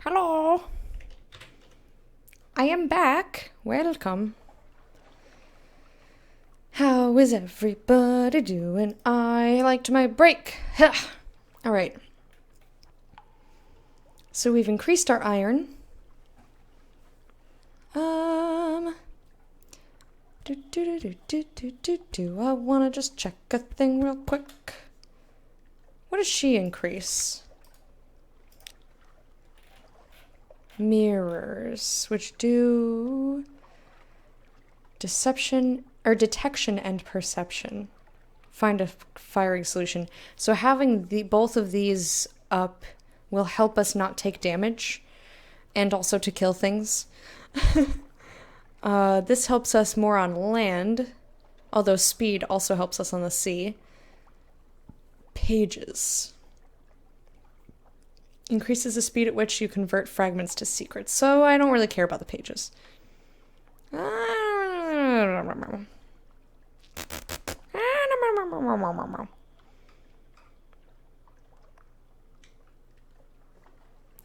Hello. I am back. Welcome. How is everybody doing? I liked my break. All right. So we've increased our iron. I want to just check a thing real quick. What does she increase? Mirrors, which do deception or detection and perception. Find a firing solution. So having both of these up will help us not take damage and also to kill things. This helps us more on land, although speed also helps us on the sea. Pages. Increases the speed at which you convert fragments to secrets. So I don't really care about the pages. I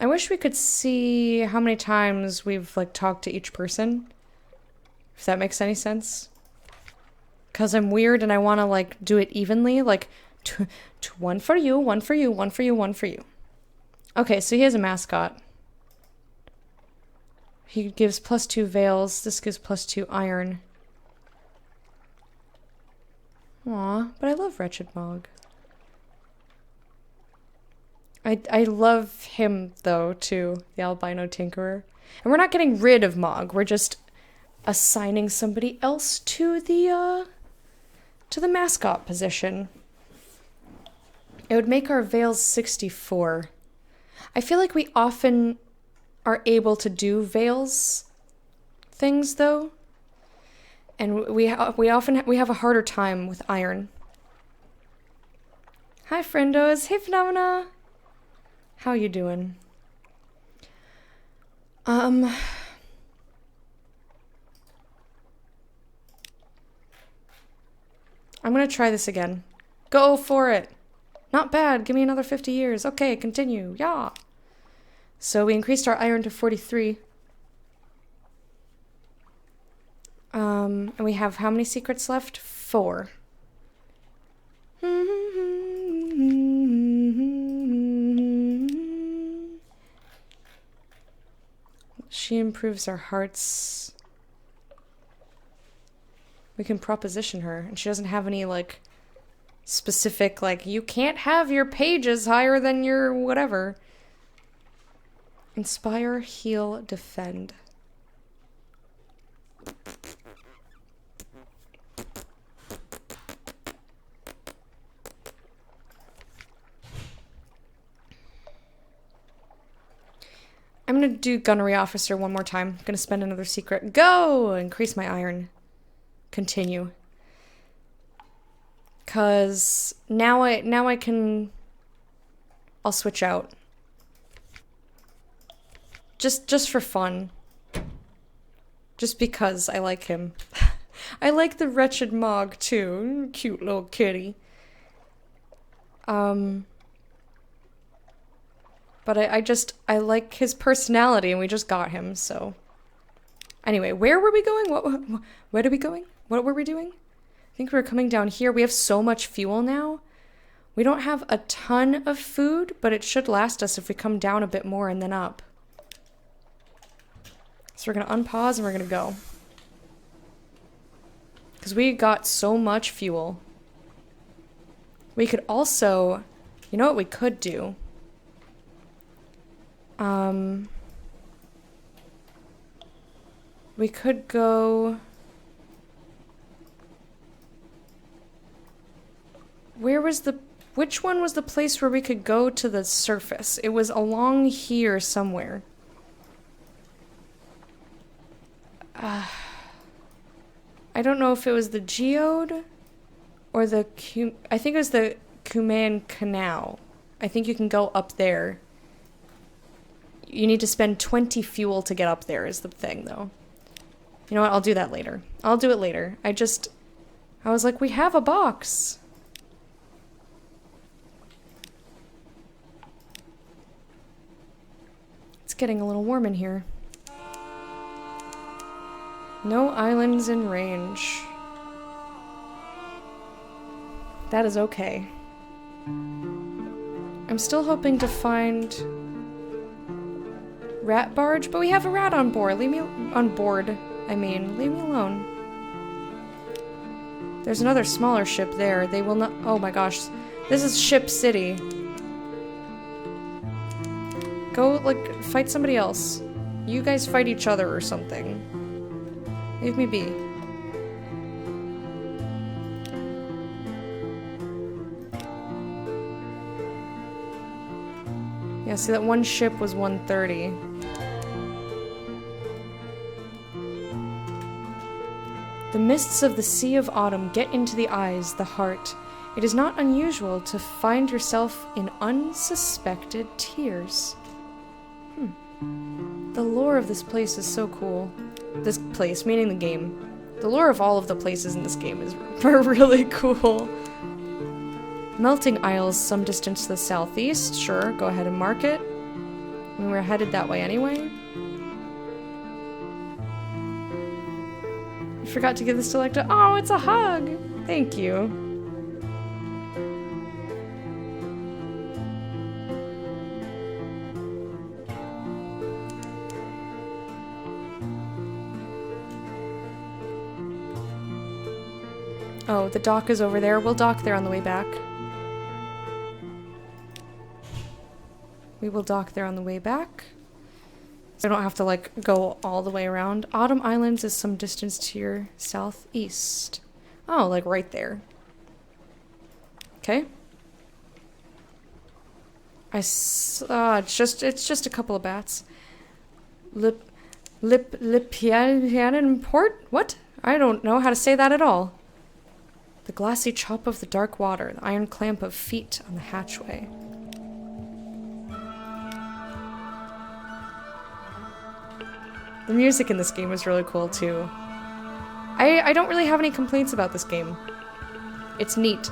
wish we could see how many times we've talked to each person. If that makes any sense. Because I'm weird and I want to do it evenly. One for you, one for you, one for you, one for you. Okay, so he has a mascot. He gives +2 veils. This gives +2 iron. Aw, but I love Wretched Mog. I love him, though, too. The Albino Tinkerer. And we're not getting rid of Mog. We're just assigning somebody else to the mascot position. It would make our veils 64. I feel like we often are able to do veils things, though. And we have a harder time with iron. Hi, friendos. Hey, Phenomena. How you doing? I'm gonna try this again. Go for it. Not bad. Give me another 50 years. Okay, continue. Yeah. So we increased our iron to 43. And we have how many secrets left? 4. She improves our hearts. We can proposition her, and she doesn't have any, specific, you can't have your pages higher than your whatever. Inspire, heal, defend. I'm gonna do Gunnery Officer one more time. I'm gonna spend another secret. Go! Increase my iron. Continue. 'Cause now I can... I'll switch out. Just for fun. Just because I like him. I like the Wretched Mog, too. Cute little kitty. But I like his personality, and we just got him, so... Anyway, where were we going? Where are we going? What were we doing? I think we were coming down here. We have so much fuel now. We don't have a ton of food, but it should last us if we come down a bit more and then up. So we're going to unpause and we're going to go. Because we got so much fuel. We could also... You know what we could do? We could go... Which one was the place where we could go to the surface? It was along here somewhere. I don't know if it was the Geode or I think it was the Kuman Canal. I think you can go up there. You need to spend 20 fuel to get up there is the thing, though. You know what? I'll do that later. I'll do it later. I was like, we have a box. getting a little warm in here. No islands in range. That is okay. I'm still hoping to find rat barge, but we have a rat on board. Leave me on board. I mean, leave me alone. There's another smaller ship there. They will not— oh my gosh. This is Ship City. Go, like, fight somebody else. You guys fight each other or something. Leave me be. Yeah, see, that one ship was 130. The mists of the Sea of Autumn get into the eyes, the heart. It is not unusual to find yourself in unsuspected tears. The lore of this place is so cool. This place, meaning the game. The lore of all of the places in this game is really cool. Melting Isles, some distance to the southeast. Sure, go ahead and mark it. I mean, we're headed that way anyway. I forgot to give this to Lecta. Oh, it's a hug! Thank you. Oh, the dock is over there. We'll dock there on the way back. We will dock there on the way back. So I don't have to, like, go all the way around. Autumn Islands is some distance to your southeast. Oh, like right there. Okay. It's just a couple of bats. Lipianan port? What? I don't know how to say that at all. The glassy chop of the dark water, the iron clamp of feet on the hatchway. The music in this game is really cool too. I don't really have any complaints about this game. It's neat.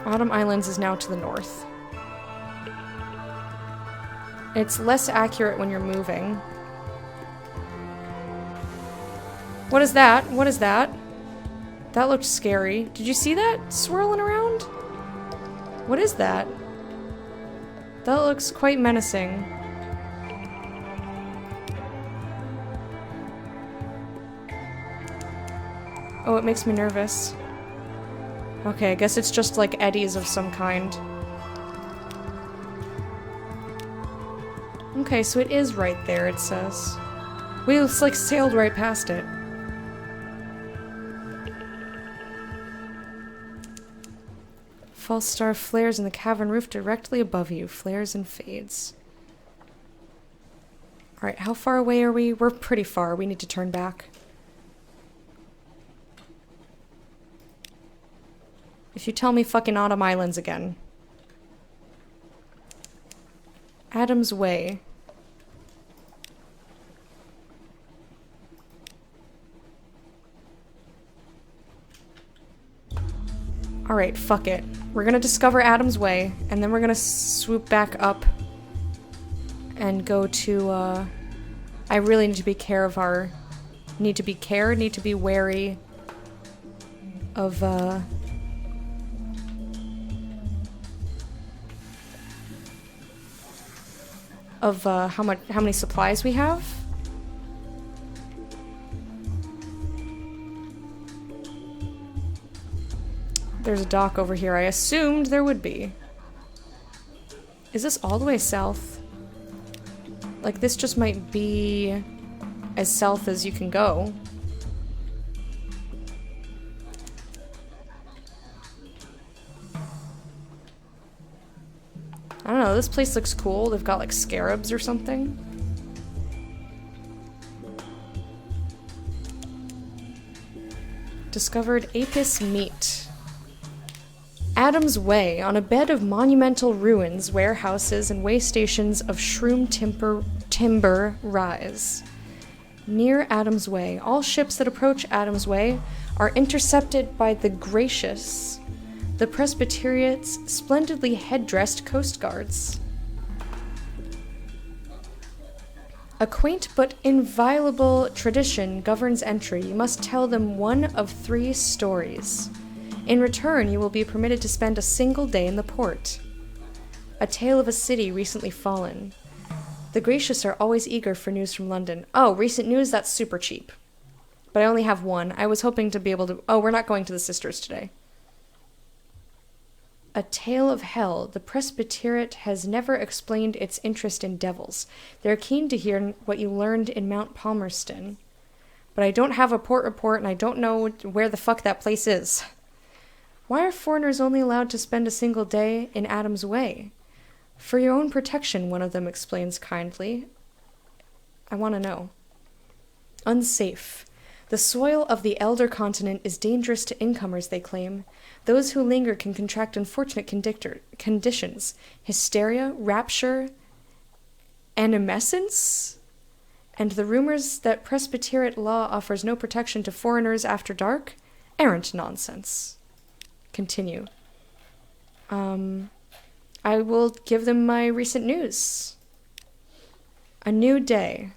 Autumn Islands is now to the north. It's less accurate when you're moving. What is that? What is that? That looked scary. Did you see that swirling around? What is that? That looks quite menacing. Oh, it makes me nervous. Okay, I guess it's just like eddies of some kind. Okay, so it is right there, it says. We just like sailed right past it. False star flares in the cavern roof directly above you. Flares and fades. Alright, how far away are we? We're pretty far. We need to turn back. If you tell me fucking Autumn Islands again. Adam's Way. Alright, fuck it. We're gonna discover Adam's Way, and then we're gonna swoop back up and go to, I really need to be need to be wary of, how many supplies we have. There's a dock over here. I assumed there would be. Is this all the way south? Like, this just might be as south as you can go. I don't know, this place looks cool. They've got like scarabs or something. Discovered Apis meat. Adams Way, on a bed of monumental ruins, warehouses, and way stations of shroom timber rise. Near Adams Way, all ships that approach Adams Way are intercepted by the Gracious, the Presbyterian's splendidly head-dressed coast guards. A quaint but inviolable tradition governs entry. You must tell them one of 3 stories. In return, you will be permitted to spend a single day in the port. A tale of a city recently fallen. The Gracious are always eager for news from London. Oh, recent news? That's super cheap. But I only have one. I was hoping to be able to... Oh, we're not going to the Sisters today. A tale of hell. The Presbyterian has never explained its interest in devils. They're keen to hear what you learned in Mount Palmerston. But I don't have a port report, and I don't know where the fuck that place is. Why are foreigners only allowed to spend a single day in Adams Way? For your own protection, one of them explains kindly. I want to know. Unsafe. The soil of the elder continent is dangerous to incomers, they claim. Those who linger can contract unfortunate conditions. Hysteria, rapture, animescence? And the rumors that Presbyterian law offers no protection to foreigners after dark? Errant nonsense. Continue. I will give them my recent news. A new day.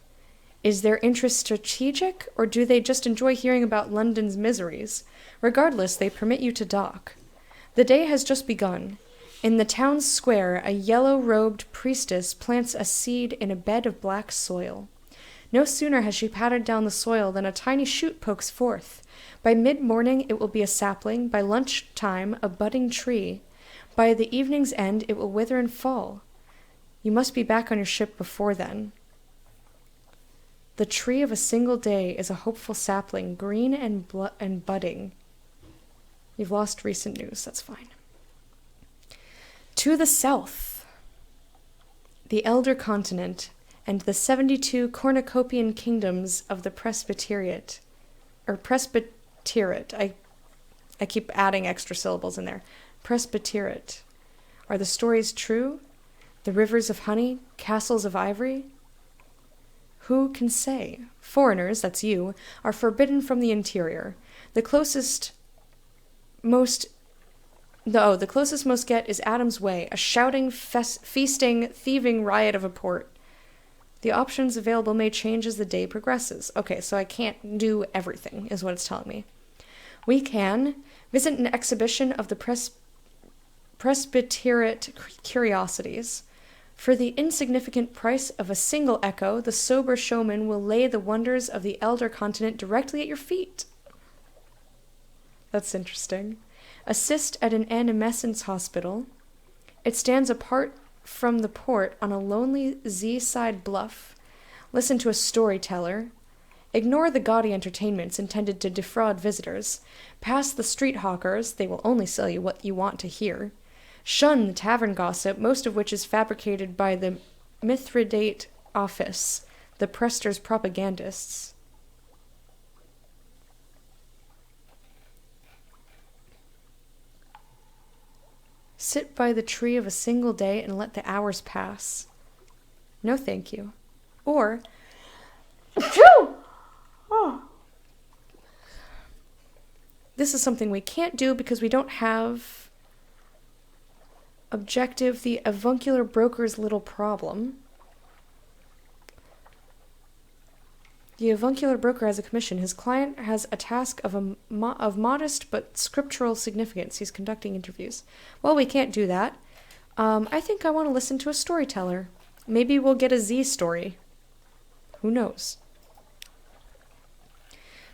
Is their interest strategic, or do they just enjoy hearing about London's miseries? Regardless, they permit you to dock. The day has just begun. In the town square, a yellow-robed priestess plants a seed in a bed of black soil. No sooner has she patted down the soil than a tiny shoot pokes forth. By mid-morning, it will be a sapling. By lunchtime, a budding tree. By the evening's end, it will wither and fall. You must be back on your ship before then. The tree of a single day is a hopeful sapling, green and budding. You've lost recent news, that's fine. To the south, the elder continent and the 72 cornucopian kingdoms of the Presbyterian. I keep adding extra syllables in there. Presbyterian. Are the stories true? The rivers of honey, castles of ivory? Who can say? Foreigners, that's you, are forbidden from the interior. The closest most get is Adams Way, a shouting, feasting, thieving riot of a port. The options available may change as the day progresses. Okay, so I can't do everything, is what it's telling me. We can visit an exhibition of the Presbyterian curiosities. For the insignificant price of a single echo, the sober showman will lay the wonders of the elder continent directly at your feet. That's interesting. Assist at an animescence hospital. It stands apart from the port on a lonely Z-side bluff. Listen to a storyteller. Ignore the gaudy entertainments intended to defraud visitors. Pass the street hawkers. They will only sell you what you want to hear. Shun the tavern gossip, most of which is fabricated by the Mithridate office, the Prester's propagandists. Sit by the tree of a single day and let the hours pass. No, thank you. Or, this is something we can't do because we don't have objective, the avuncular broker's little problem. The avuncular broker has a commission. His client has a task of modest but scriptural significance. He's conducting interviews. Well, we can't do that. I think I want to listen to a storyteller. Maybe we'll get a Z story. Who knows?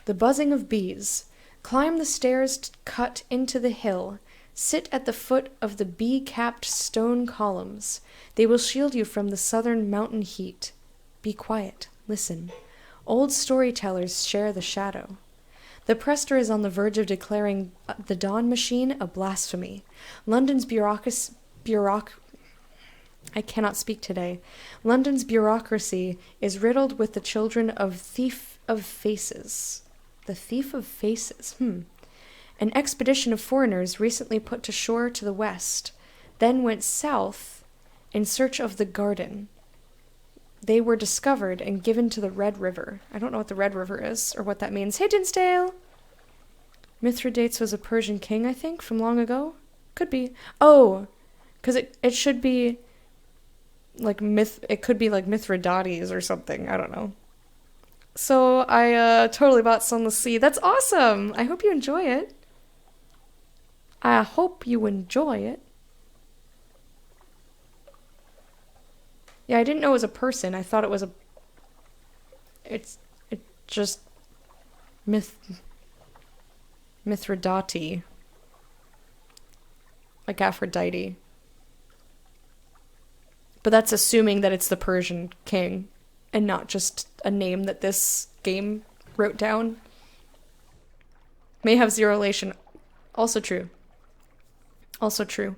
The buzzing of bees. Climb the stairs cut into the hill. Sit at the foot of the bee-capped stone columns. They will shield you from the southern mountain heat. Be quiet. Listen. Old storytellers share the shadow. The Prester is on the verge of declaring the dawn machine a blasphemy. London's I cannot speak today. London's bureaucracy is riddled with the children of thief of faces. The thief of faces. An expedition of foreigners recently put to shore to the west, then went south in search of the garden. They were discovered and given to the Red River. I don't know what the Red River is or what that means. Hey, Dinsdale! Mithridates was a Persian king, I think, from long ago. Could be. Oh, because it should be like it could be like Mithridates or something. I don't know. So I totally bought Sunless Sea. That's awesome! I hope you enjoy it. I hope you enjoy it. Yeah, I didn't know it was a person. I thought it was a... It's just... Mithridate. Like Aphrodite. But that's assuming that it's the Persian king, and not just a name that this game wrote down. May have zero relation. Also true. Also true.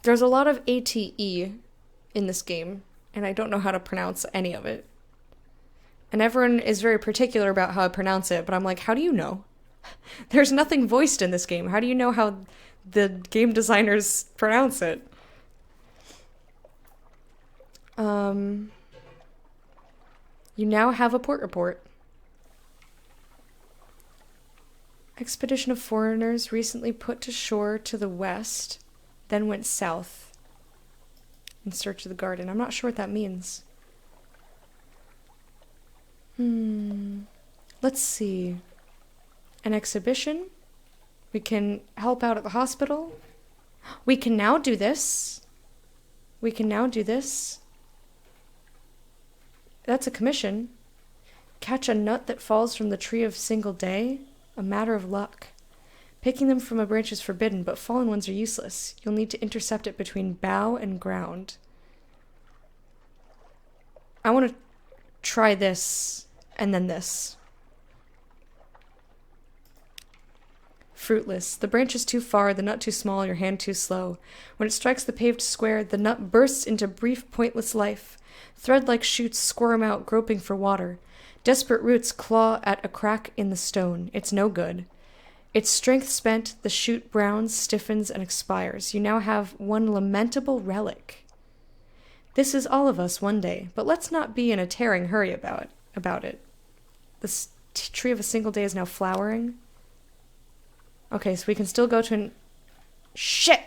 There's a lot of ATE in this game, and I don't know how to pronounce any of it. And everyone is very particular about how I pronounce it, but I'm like, how do you know? There's nothing voiced in this game. How do you know how the game designers pronounce it? You now have a port report. Expedition of foreigners recently put to shore to the west, then went south in search of the garden. I'm not sure what that means. Let's see. An exhibition. We can help out at the hospital. We can now do this. We can now do this. That's a commission. Catch a nut that falls from the tree of single day. A matter of luck. Picking them from a branch is forbidden, but fallen ones are useless. You'll need to intercept it between bough and ground. I want to try this, and then this. Fruitless. The branch is too far, the nut too small, your hand too slow. When it strikes the paved square, the nut bursts into brief, pointless life. Thread-like shoots squirm out, groping for water. Desperate roots claw at a crack in the stone. It's no good. Its strength spent, the shoot browns, stiffens, and expires. You now have one lamentable relic. This is all of us one day, but let's not be in a tearing hurry about it. The tree of a single day is now flowering. Okay, so we can still go to an... Shit!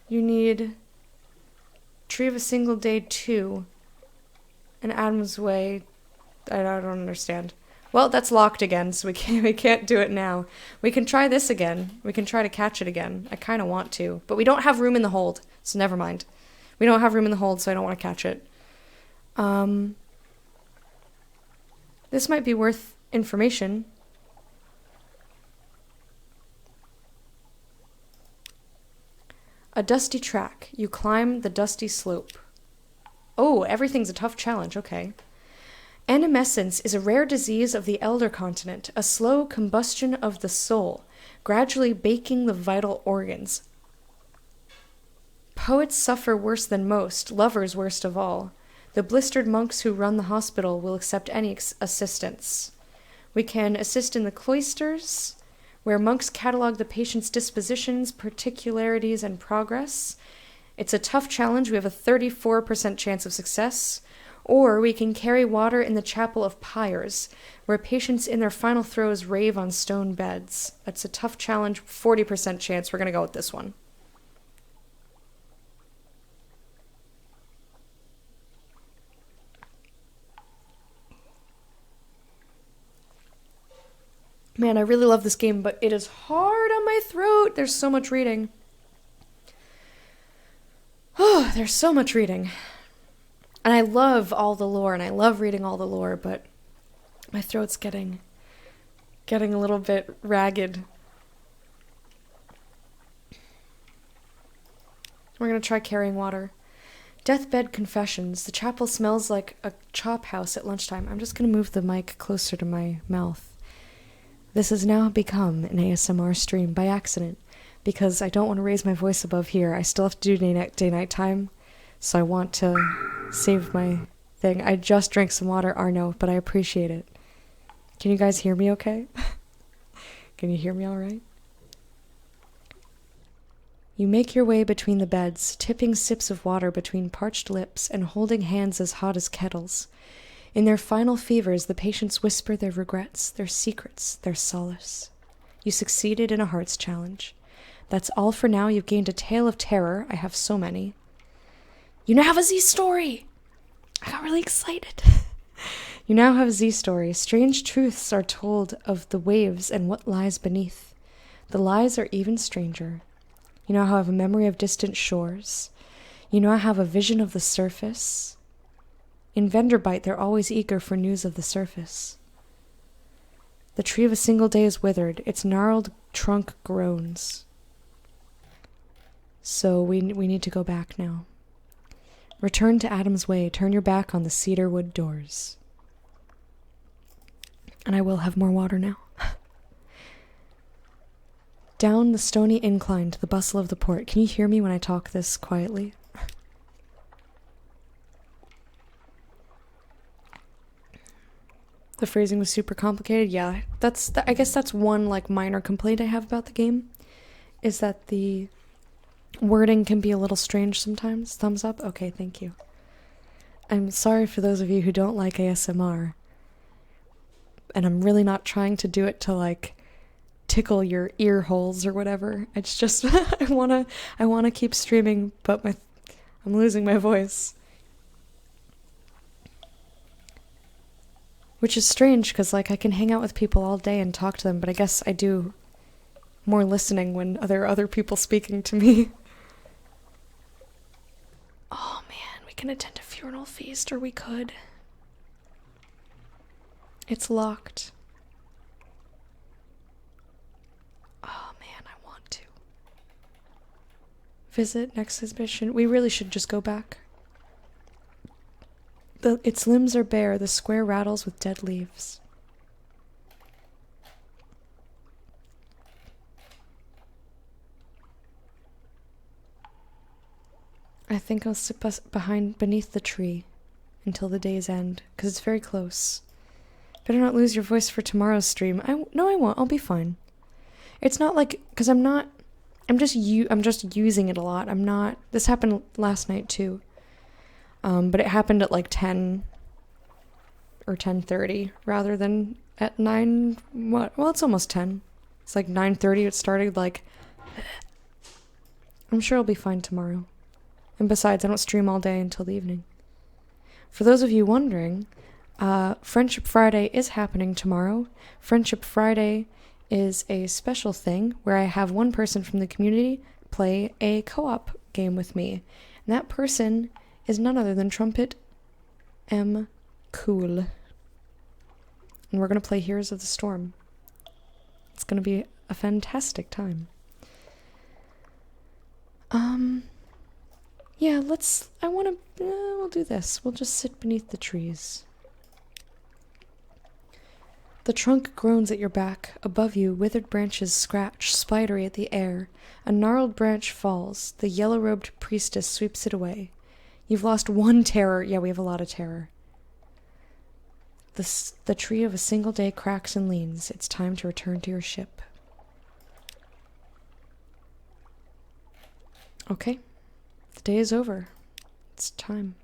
You need... Tree of a single day 2. And Adam's Way... I don't understand. Well, that's locked again, so we can't do it now. We can try this again. We can try to catch it again. I kind of want to. But we don't have room in the hold, so never mind. We don't have room in the hold, so I don't want to catch it. This might be worth information. A dusty track. You climb the dusty slope. Oh, everything's a tough challenge. Okay. Animescence is a rare disease of the elder continent, a slow combustion of the soul, gradually baking the vital organs. Poets suffer worse than most, lovers worst of all. The blistered monks who run the hospital will accept any assistance. We can assist in the cloisters, where monks catalog the patient's dispositions, particularities, and progress. It's a tough challenge. We have a 34% chance of success. Or we can carry water in the chapel of pyres, where patients in their final throes rave on stone beds. That's a tough challenge, 40% chance. We're going to go with this one. Man, I really love this game, but it is hard on my throat. There's so much reading. Oh, there's so much reading. And I love all the lore, and I love reading all the lore, but my throat's getting a little bit ragged. We're going to try carrying water. Deathbed confessions. The chapel smells like a chop house at lunchtime. I'm just going to move the mic closer to my mouth. This has now become an ASMR stream by accident, because I don't want to raise my voice above here. I still have to do day-night time. So I want to save my thing. I just drank some water, Arno, but I appreciate it. Can you guys hear me okay? Can you hear me all right? You make your way between the beds, tipping sips of water between parched lips and holding hands as hot as kettles. In their final fevers, the patients whisper their regrets, their secrets, their solace. You succeeded in a heart's challenge. That's all for now. You've gained a tale of terror. I have so many. You now have a Z story! I got really excited. You now have a Z story. Strange truths are told of the waves and what lies beneath. The lies are even stranger. You now have a memory of distant shores. You now have a vision of the surface. In Venderbite, they're always eager for news of the surface. The tree of a single day is withered. Its gnarled trunk groans. So we need to go back now. Return to Adam's Way. Turn your back on the cedarwood doors. And I will have more water now. Down the stony incline to the bustle of the port. Can you hear me when I talk this quietly? The phrasing was super complicated. Yeah, I guess that's one like minor complaint I have about the game, is that the wording can be a little strange sometimes. Thumbs up? Okay, thank you. I'm sorry for those of you who don't like ASMR. And I'm really not trying to do it to like tickle your ear holes or whatever. It's just I wanna keep streaming, but I'm losing my voice. Which is strange because like I can hang out with people all day and talk to them, but I guess I do more listening when there are other people speaking to me. Oh man, we can attend a funeral feast, or we could. It's locked. Oh man, I want to. Visit next exhibition. We really should just go back. Its limbs are bare, the square rattles with dead leaves. I think I'll sit beneath the tree until the day's end, because it's very close. Better not lose your voice for tomorrow's stream. No, I won't. I'll be fine. It's not like, because I'm just using it a lot. This happened last night too. But it happened at like 10 or 10:30 rather than at 9. Well, it's almost 10. It's like 9:30. It started like. I'm sure I'll be fine tomorrow. And besides, I don't stream all day until the evening. For those of you wondering, Friendship Friday is happening tomorrow. Friendship Friday is a special thing where I have one person from the community play a co-op game with me. And that person is none other than Trumpet M. Cool. And we're going to play Heroes of the Storm. It's going to be a fantastic time. Yeah, we'll do this. We'll just sit beneath the trees. The trunk groans at your back. Above you, withered branches scratch, spidery at the air. A gnarled branch falls. The yellow-robed priestess sweeps it away. You've lost one terror. Yeah, we have a lot of terror. The tree of a single day cracks and leans. It's time to return to your ship. Okay. The day is over. It's time.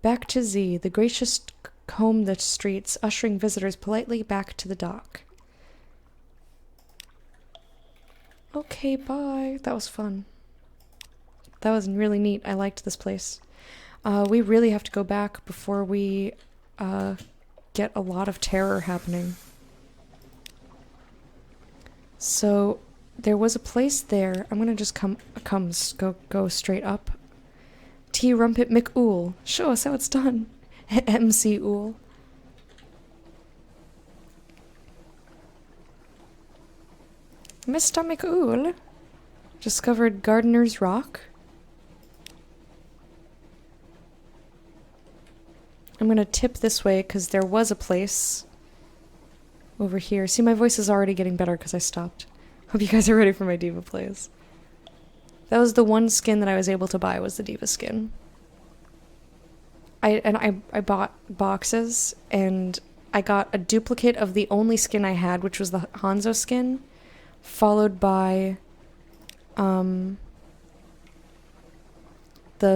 Back to Z. The gracious comb the streets, ushering visitors politely back to the dock. Okay, bye. That was fun. That was really neat. I liked this place. We really have to go back before we get a lot of terror happening. So there was a place there. I'm gonna just go straight up. T. Rumpet McOol. Show us how it's done. MC Ool. Mr. McOol discovered Gardener's Rock. I'm gonna tip this way because there was a place over here. See, my voice is already getting better because I stopped. Hope you guys are ready for my diva plays. That was the one skin that I was able to buy, was the Diva skin. I bought boxes, and I got a duplicate of the only skin I had, which was the Hanzo skin, followed by the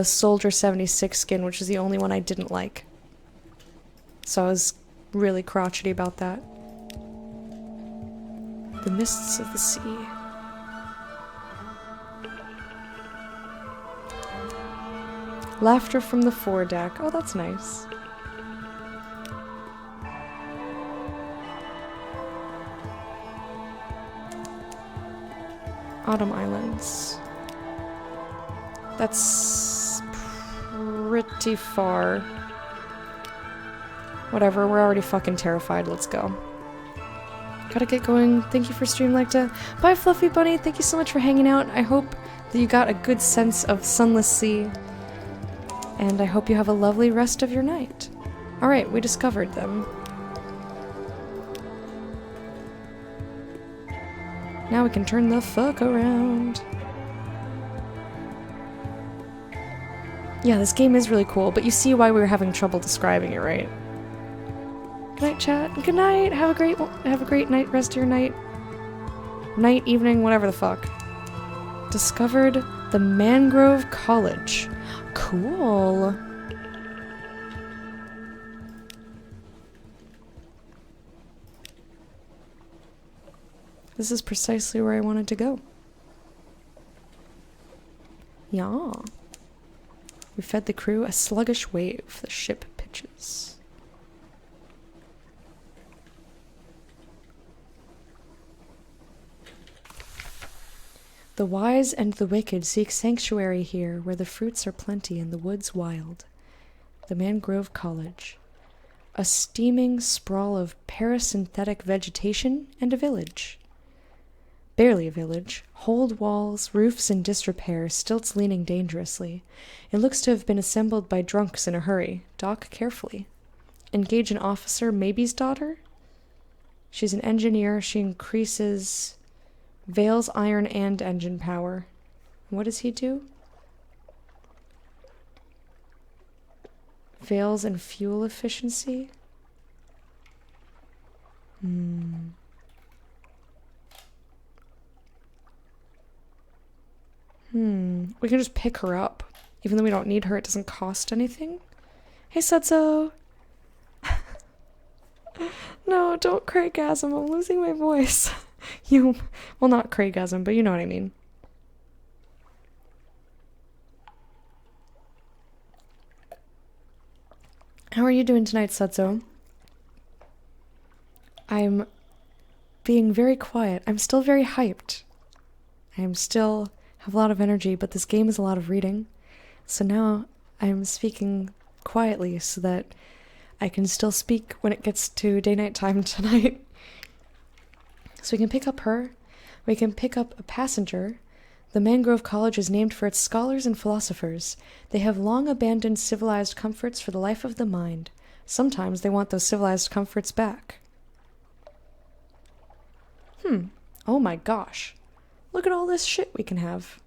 Soldier 76 skin, which is the only one I didn't like. So I was really crotchety about that. The mists of the sea. Laughter from the foredeck. Oh, that's nice. Autumn Islands. That's pretty far. Whatever, we're already fucking terrified. Let's go. Gotta get going. Thank you for Streamlecta. Bye, Fluffy Bunny. Thank you so much for hanging out. I hope that you got a good sense of Sunless Sea. And I hope you have a lovely rest of your night. Alright, we discovered them. Now we can turn the fuck around. Yeah, this game is really cool, but you see why we were having trouble describing it, right? Good night, chat. Good night. Have a great night, rest of your night. Night, evening, whatever the fuck. Discovered the Mangrove College. Cool. This is precisely where I wanted to go. Yeah. We fed the crew a sluggish wave. The ship pitches. The wise and the wicked seek sanctuary here, where the fruits are plenty and the woods wild. The Mangrove College. A steaming sprawl of parasynthetic vegetation and a village. Barely a village. Hold walls, roofs in disrepair, stilts leaning dangerously. It looks to have been assembled by drunks in a hurry. Dock carefully. Engage an officer, maybe's daughter? She's an engineer. She increases Vale's iron and engine power. What does he do? Vale's and fuel efficiency? We can just pick her up. Even though we don't need her, it doesn't cost anything. Hey, Setzo! No, don't Craigasm. I'm losing my voice. Well, not Craigasm, but you know what I mean. How are you doing tonight, Setzo? I'm being very quiet. I'm still very hyped. I'm still have a lot of energy, but this game is a lot of reading. So now I'm speaking quietly so that I can still speak when it gets to day-night time tonight. So we can pick up her. We can pick up a passenger. The Mangrove College is named for its scholars and philosophers. They have long abandoned civilized comforts for the life of the mind. Sometimes they want those civilized comforts back. Oh my gosh. Look at all this shit we can have.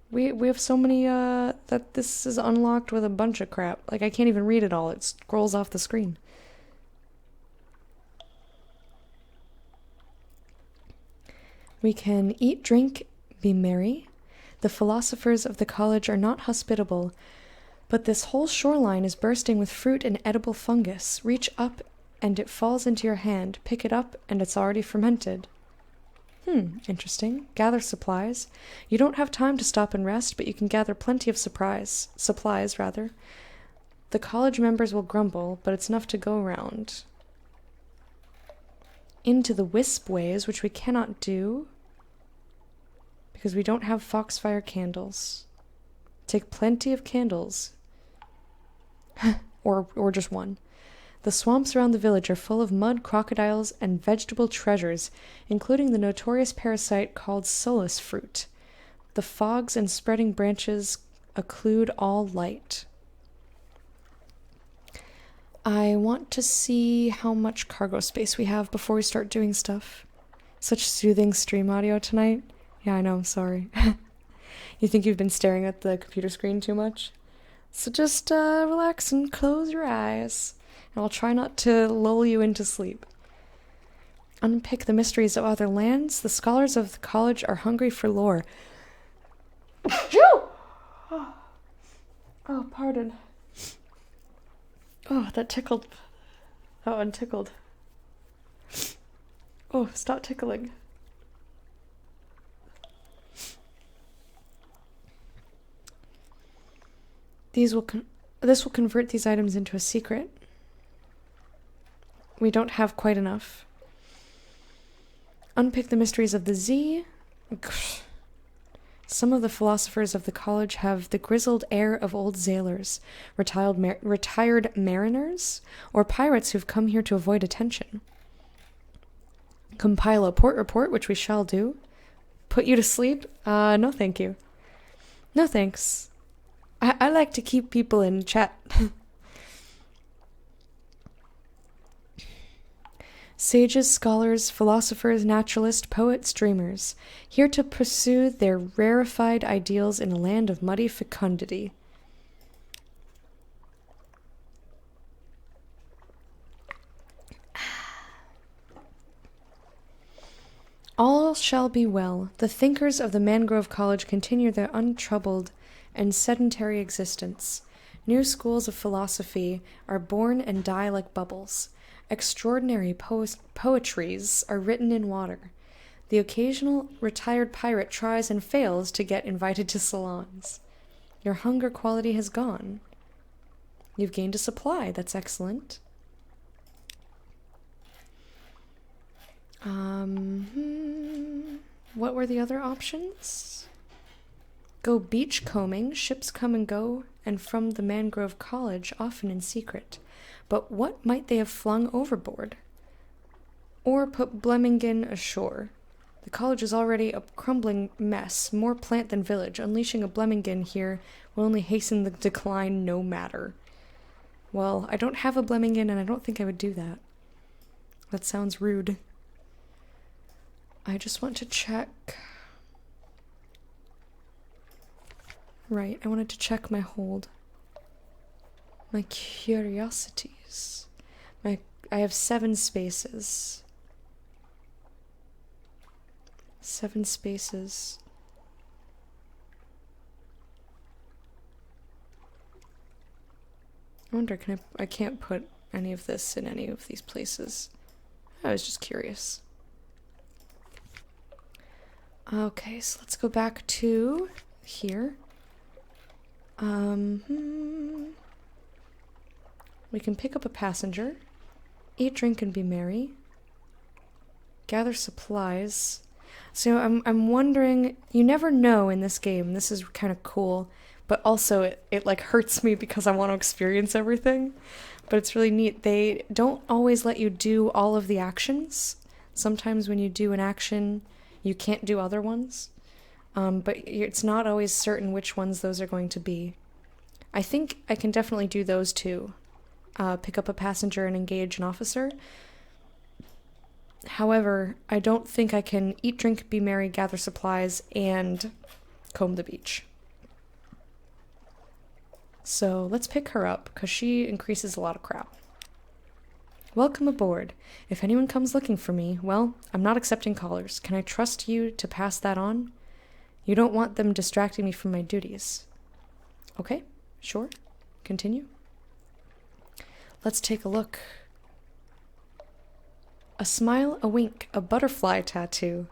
We have so many, that this is unlocked with a bunch of crap. Like, I can't even read it all. It scrolls off the screen. We can eat, drink, be merry. The philosophers of the college are not hospitable, but this whole shoreline is bursting with fruit and edible fungus. Reach up and it falls into your hand. Pick it up and it's already fermented. Interesting. Gather supplies. You don't have time to stop and rest, but you can gather plenty of supplies. The college members will grumble, but it's enough to go around. Into the wisp ways, which we cannot do because we don't have foxfire candles. Take plenty of candles. or just one. The swamps around the village are full of mud, crocodiles, and vegetable treasures, including the notorious parasite called Sunless fruit. The fogs and spreading branches occlude all light. I want to see how much cargo space we have before we start doing stuff. Such soothing stream audio tonight. Yeah, I know, I'm sorry. You think you've been staring at the computer screen too much? So just relax and close your eyes, and I'll try not to lull you into sleep. Unpick the mysteries of other lands. The scholars of the college are hungry for lore. Oh, pardon. Oh, that tickled. That one tickled. Oh, stop tickling. This will convert these items into a secret. We don't have quite enough. Unpick the mysteries of the Z. Some of the philosophers of the college have the grizzled air of old sailors, retired mariners, or pirates who've come here to avoid attention. Compile a port report, which we shall do. Put you to sleep? No thank you. No thanks. I like to keep people in chat. Sages, scholars, philosophers, naturalists, poets, dreamers, here to pursue their rarefied ideals in a land of muddy fecundity. All shall be well. The thinkers of the Mangrove College continue their untroubled and sedentary existence. New schools of philosophy are born and die like bubbles. Extraordinary poetries are written in water. The occasional retired pirate tries and fails to get invited to salons. Your hunger quality has gone. You've gained a supply. That's excellent. What were the other options? Go beach combing. Ships come and go, and from the Mangrove College, often in secret. But what might they have flung overboard? Or put Blemmingen ashore. The college is already a crumbling mess, more plant than village. Unleashing a Blemmingen here will only hasten the decline no matter. Well, I don't have a Blemmingen, and I don't think I would do that. That sounds rude. I just want to check. Right, I wanted to check my hold. My curiosities. I have 7 spaces. 7 spaces. I wonder, I can't put any of this in any of these places. I was just curious. Okay, so let's go back to here. We can pick up a passenger, eat, drink, and be merry. Gather supplies. So I'm wondering, you never know in this game. This is kind of cool, but also it like hurts me because I want to experience everything. But it's really neat. They don't always let you do all of the actions. Sometimes when you do an action, you can't do other ones. But it's not always certain which ones those are going to be. I think I can definitely do those two. Pick up a passenger and engage an officer. However, I don't think I can eat, drink, be merry, gather supplies, and comb the beach. So let's pick her up, because she increases a lot of crap. Welcome aboard. If anyone comes looking for me, well, I'm not accepting callers. Can I trust you to pass that on? You don't want them distracting me from my duties. Okay, sure. Continue. Let's take a look. A smile, a wink, a butterfly tattoo,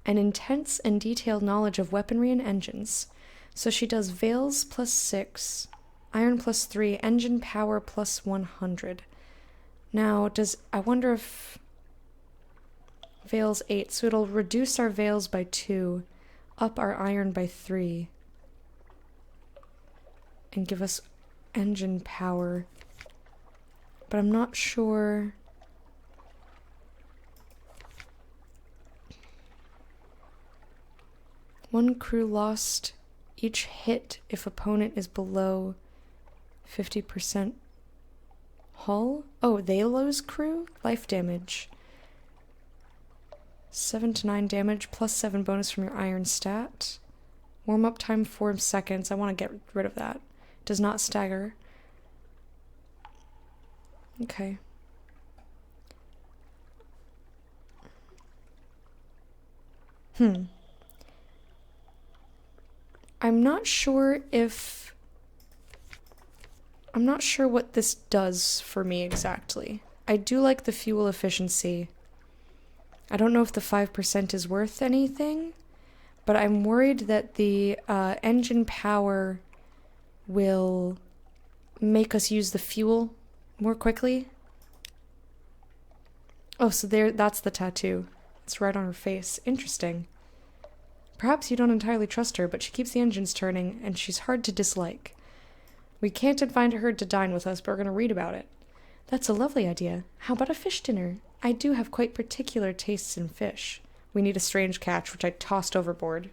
an intense and detailed knowledge of weaponry and engines. So she does Veils plus 6, Iron plus 3, Engine Power plus 100. Now, I wonder if Veils 8, so it'll reduce our Veils by 2, up our Iron by 3, and give us Engine Power. But I'm not sure. One crew lost each hit if opponent is below 50% hull. Oh, they lose crew? Life damage. 7 to 9 damage, plus 7 bonus from your iron stat. Warm-up time 4 seconds. I want to get rid of that. Does not stagger. Okay. I'm not sure what this does for me exactly. I do like the fuel efficiency. I don't know if the 5% is worth anything, but I'm worried that the engine power will make us use the fuel more quickly. Oh, so that's the tattoo. It's right on her face. Interesting. Perhaps you don't entirely trust her, but she keeps the engines turning, and she's hard to dislike. We can't invite her to dine with us, but we're going to read about it. That's a lovely idea. How about a fish dinner? I do have quite particular tastes in fish. We need a strange catch, which I tossed overboard.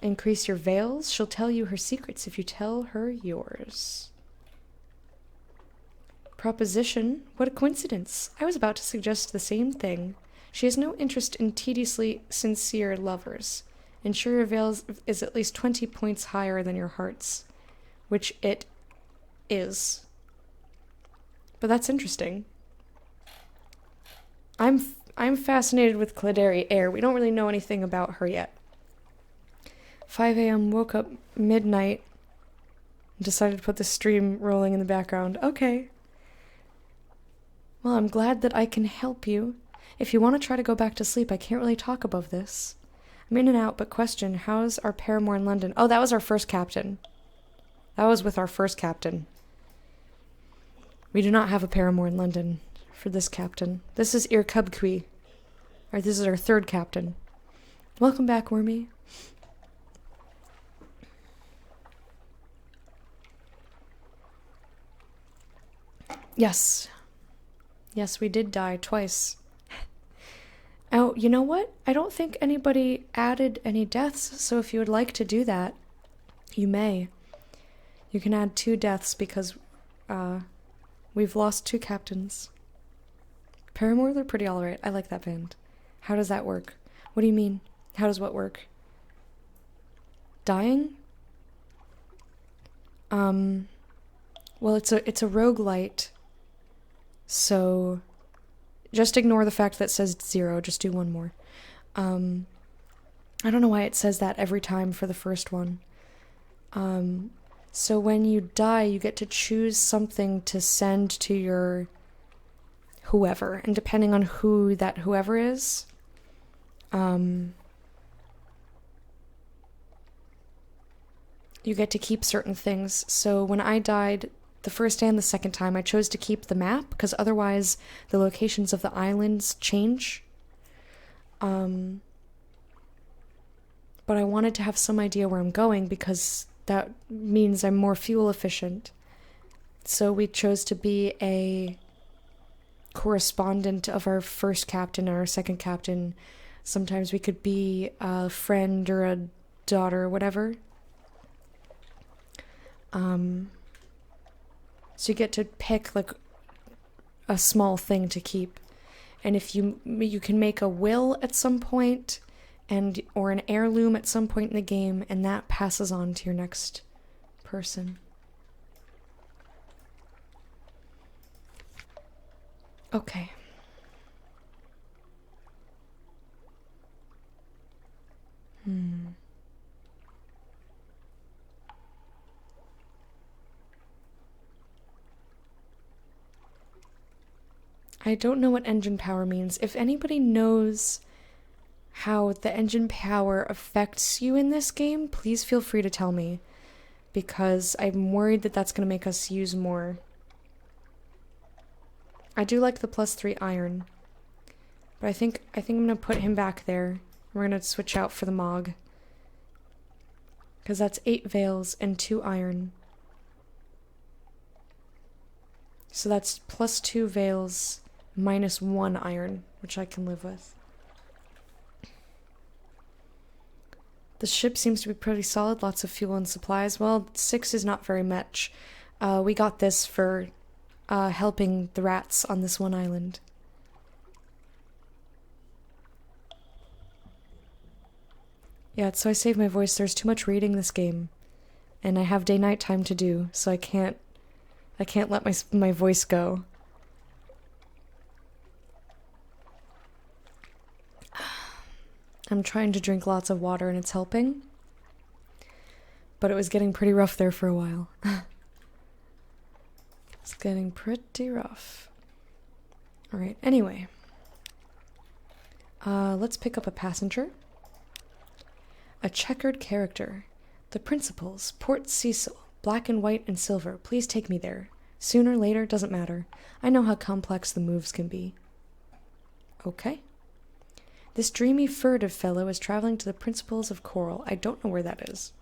Increase your veils. She'll tell you her secrets if you tell her yours. Proposition. What a coincidence. I was about to suggest the same thing. She has no interest in tediously sincere lovers. Ensure your veils is at least 20 points higher than your heart's, which it is. But that's interesting. I'm fascinated with Claderi Air. We don't really know anything about her yet. 5 a.m. woke up midnight. Decided to put the stream rolling in the background. Okay. Well, I'm glad that I can help you. If you want to try to go back to sleep, I can't really talk above this. I'm in and out, but question, how's our paramour in London? Oh, that was our first captain. That was with our first captain. We do not have a paramour in London for this captain. This is Irkubkui. Or this is our third captain. Welcome back, Wormy. Yes. Yes, we did die twice. Oh, you know what? I don't think anybody added any deaths, so if you would like to do that, you may. You can add 2 deaths because we've lost 2 captains. Paramore, they're pretty alright. I like that band. How does that work? What do you mean? How does what work? Dying? Well, it's a roguelite, so just ignore the fact that it says 0. Just do one more. I don't know why it says that every time for the first one. So when you die, you get to choose something to send to your whoever. And depending on who that whoever is, you get to keep certain things. So when I died the first and the second time, I chose to keep the map, because otherwise the locations of the islands change. But I wanted to have some idea where I'm going, because that means I'm more fuel efficient. So we chose to be a correspondent of our first captain or our second captain. Sometimes we could be a friend or a daughter or whatever. So you get to pick like a small thing to keep. And if you can make a will at some point, or an heirloom at some point in the game, and that passes on to your next person. Okay. I don't know what engine power means. If anybody knows how the engine power affects you in this game, please feel free to tell me, because I'm worried that that's going to make us use more. I do like the +3 iron, but I think I'm going to put him back there. We're going to switch out for the Mog, because that's 8 veils and 2 iron. So that's +2 veils, -1 iron, which I can live with. The ship seems to be pretty solid, lots of fuel and supplies. Well, 6 is not very much. We got this for helping the rats on this one island. Yeah, so I saved my voice. There's too much reading this game. And I have day-night time to do, so I can't let my voice go. I'm trying to drink lots of water and it's helping. But it was getting pretty rough there for a while. It's getting pretty rough. Alright, anyway. Let's pick up a passenger. A checkered character. The principals, Port Cecil, black and white and silver. Please take me there. Sooner, later, doesn't matter. I know how complex the moves can be. Okay. This dreamy, furtive fellow is traveling to the principles of Coral. I don't know where that is.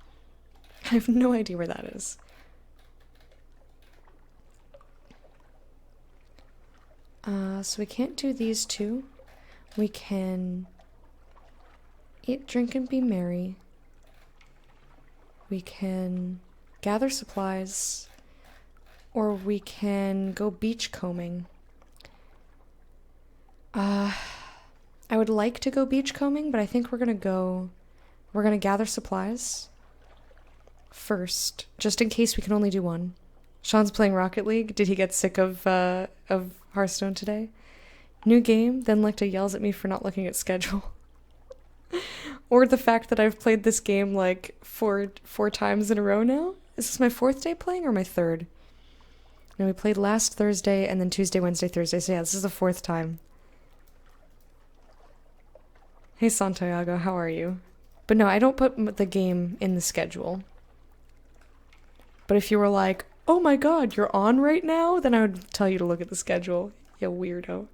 I have no idea where that is. So we can't do these two. We can eat, drink, and be merry. We can gather supplies. Or we can go beachcombing. I would like to go beachcombing, but I think we're gonna gather supplies first, just in case we can only do one. Sean's playing Rocket League. Did he get sick of Hearthstone today? New game, then Lecta yells at me for not looking at schedule. Or the fact that I've played this game like four times in a row now. Is this my 4th day playing or my 3rd? No, we played last Thursday and then Tuesday, Wednesday, Thursday. So yeah, this is the 4th time. Hey Santiago, how are you? But no, I don't put the game in the schedule. But if you were like, oh my god, you're on right now, then I would tell you to look at the schedule. You weirdo.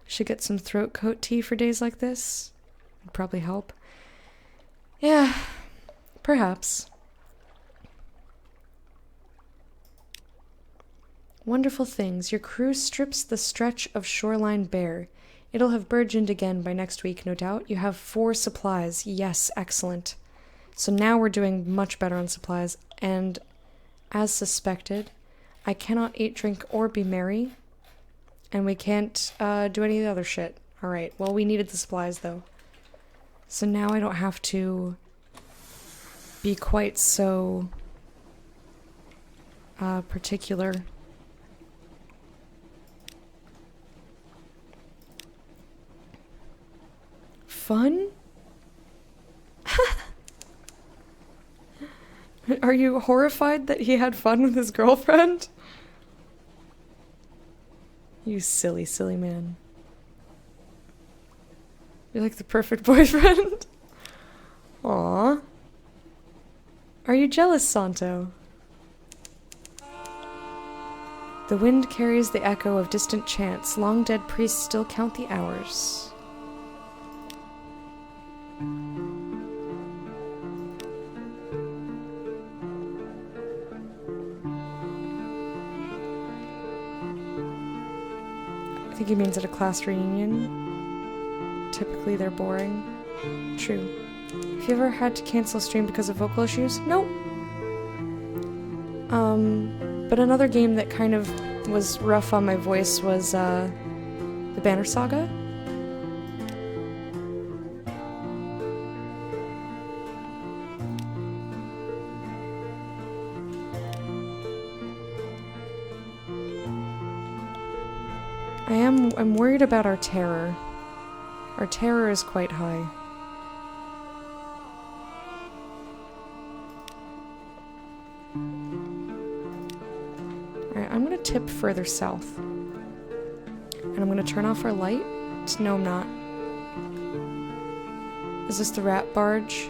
Should get some throat coat tea for days like this. Would probably help. Yeah, perhaps. Wonderful things. Your crew strips the stretch of shoreline bare. It'll have burgeoned again by next week, no doubt. You have 4 supplies. Yes, excellent. So now we're doing much better on supplies. And as suspected, I cannot eat, drink, or be merry. And we can't do any of the other shit. Alright, well, we needed the supplies, though. So now I don't have to be quite so particular. Fun? Are you horrified that he had fun with his girlfriend? You silly, silly man. You're like the perfect boyfriend. Aww. Are you jealous, Santo? The wind carries the echo of distant chants. Long dead priests still count the hours. I think he means at a class reunion. Typically they're boring. True. Have you ever had to cancel a stream because of vocal issues? Nope. But another game that kind of was rough on my voice was the Banner Saga. I'm worried about our terror. Our terror is quite high. Alright, I'm gonna tip further south. And I'm gonna turn off our light. No, I'm not. Is this the rat barge?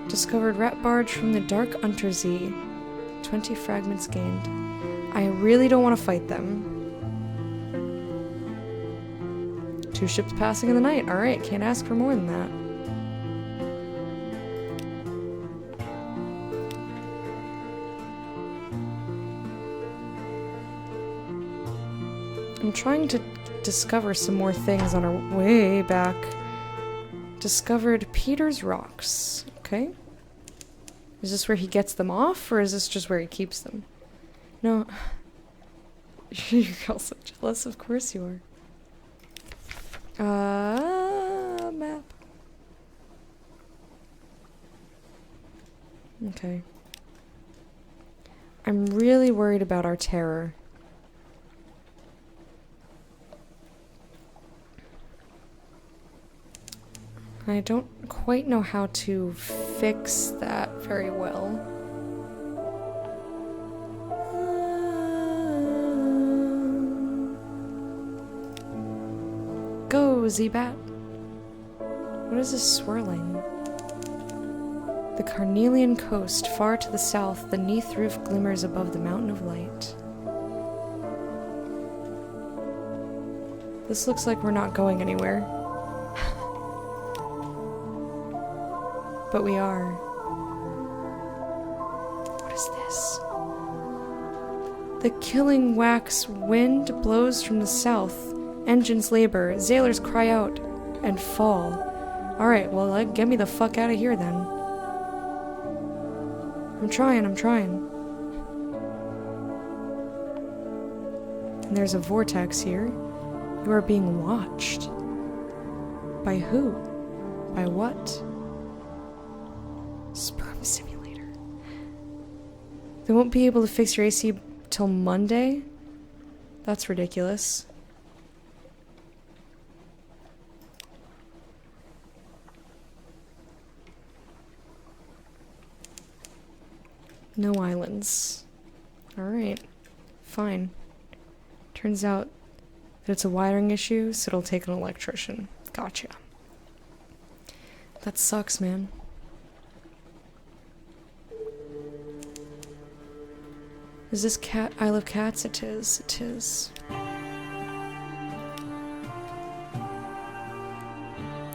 Discovered rat barge from the dark Untersee. 20 fragments gained. I really don't want to fight them. 2 ships passing in the night. Alright, can't ask for more than that. I'm trying to discover some more things on our way back. Discovered Peter's rocks. Okay. Is this where he gets them off, or is this just where he keeps them? No. You're also jealous, of course you are. Okay. I'm really worried about our terror. I don't quite know how to fix that very well. Go, Z-Bat. What is this swirling? The Carnelian coast, far to the south, the Neath roof glimmers above the mountain of light. This looks like we're not going anywhere. But we are. What is this? The killing wax wind blows from the south. Engines labor, sailors cry out and fall. Alright, well, get me the fuck out of here then. I'm trying. And there's a vortex here. You are being watched. By who? By what? Sperm simulator. They won't be able to fix your AC till Monday? That's ridiculous. No islands. Alright. Fine. Turns out that it's a wiring issue, so it'll take an electrician. Gotcha. That sucks, man. Is this cat Isle of Cats? It is. It is.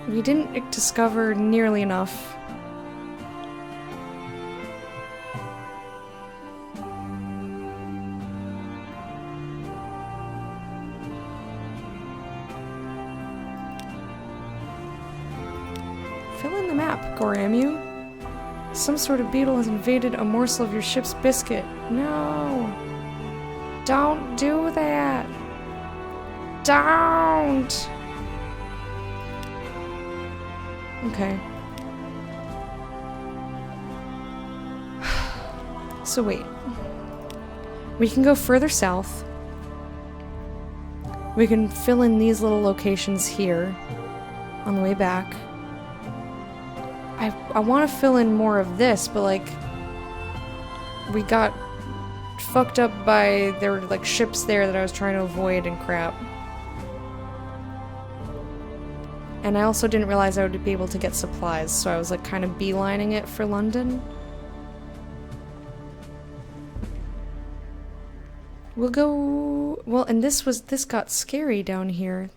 We didn't discover nearly enough. Fill in the map, Goramu. Some sort of beetle has invaded a morsel of your ship's biscuit. No. Don't do that. Don't. Okay. So wait. We can go further south. We can fill in these little locations here on the way back. I want to fill in more of this, but like we got fucked up by, there were like ships there that I was trying to avoid and crap. And I also didn't realize I would be able to get supplies, so I was like kind of beelining it for London. We'll go... Well, and this got scary down here.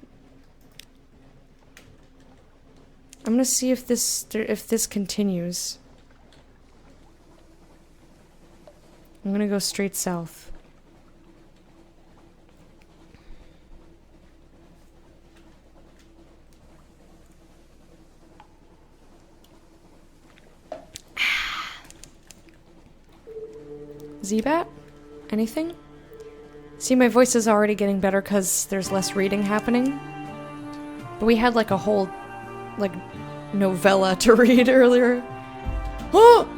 I'm gonna see if this continues. I'm gonna go straight south. Z-Bat? Anything? See, my voice is already getting better because there's less reading happening. But we had like a whole, like, novella to read earlier. Oh!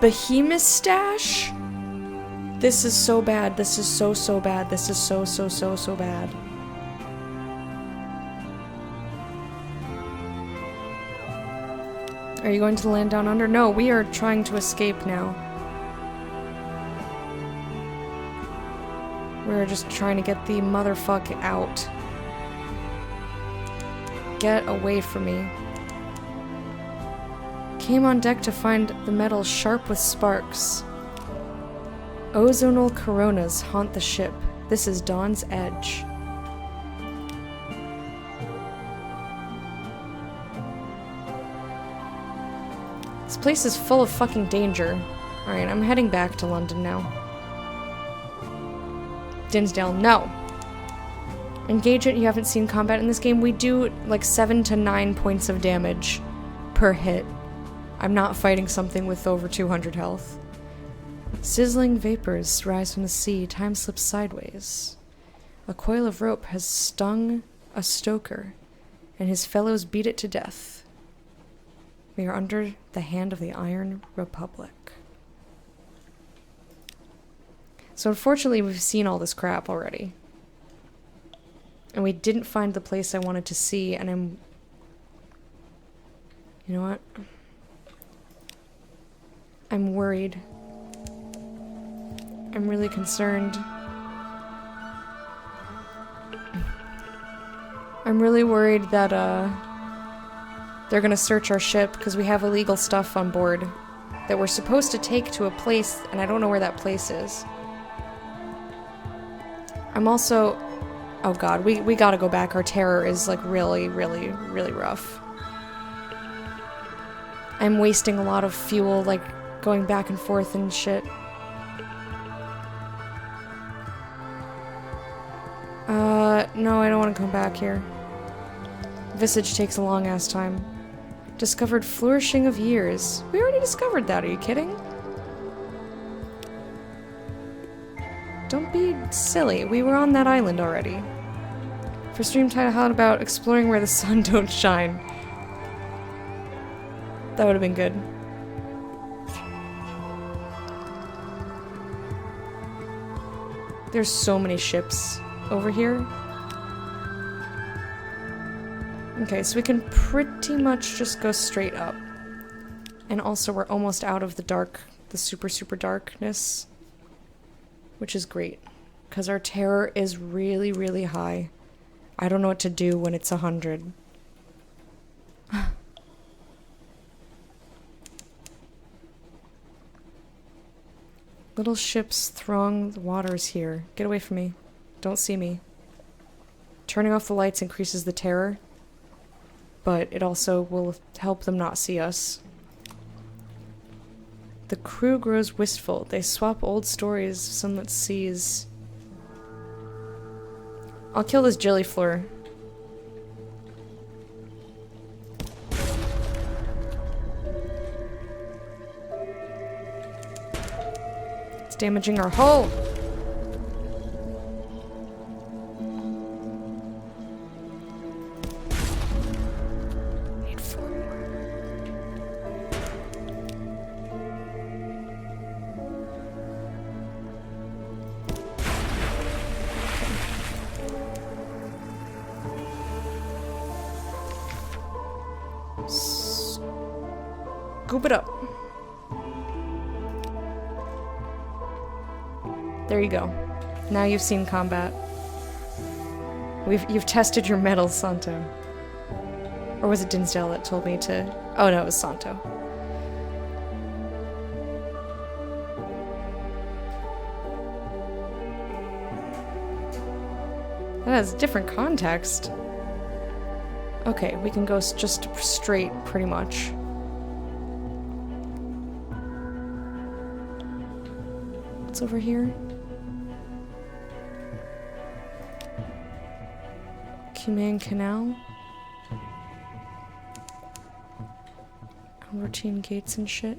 Behemoth stash? This is so bad. This is so bad. This is so bad. Are you going to the land down under? No, we are trying to escape now. We're just trying to get the motherfuck out. Get away from me. Came on deck to find the metal sharp with sparks. Ozonal coronas haunt the ship. This is Dawn's Edge. This place is full of fucking danger. Alright, I'm heading back to London now. Dinsdale, no. Engage it. You haven't seen combat in this game. We do like 7 to 9 points of damage per hit. I'm not fighting something with over 200 health. Sizzling vapors rise from the sea. Time slips sideways. A coil of rope has stung a stoker, and his fellows beat it to death. We are under the hand of the Iron Republic. So unfortunately, we've seen all this crap already. And we didn't find the place I wanted to see, and I'm... You know what? I'm worried. I'm really concerned. I'm really worried that, they're gonna search our ship, because we have illegal stuff on board that we're supposed to take to a place, and I don't know where that place is. I'm also... Oh god, we gotta go back. Our terror is, like, really, really, really rough. I'm wasting a lot of fuel, like, going back and forth and shit. No, I don't want to come back here. Visage takes a long-ass time. Discovered flourishing of years. We already discovered that, are you kidding? Don't be silly, we were on that island already. For stream title, how about exploring where the sun don't shine? That would have been good. There's so many ships over here. Okay, so we can pretty much just go straight up. And also we're almost out of the dark, the super, super darkness. Which is great. Because our terror is really, really high. I don't know what to do when it's 100. Little ships throng the waters here. Get away from me. Don't see me. Turning off the lights increases the terror, but it also will help them not see us. The crew grows wistful. They swap old stories, Sunless seas. I'll kill this jellyfloor. It's damaging our hull. Need 4 more. Scoop it up. There you go. Now you've seen combat. You've tested your mettle, Santo. Or was it Dinsdale that told me to... Oh no, it was Santo. That has different context. Okay, we can go just straight, pretty much. What's over here? Humane Canal. Routine gates and shit.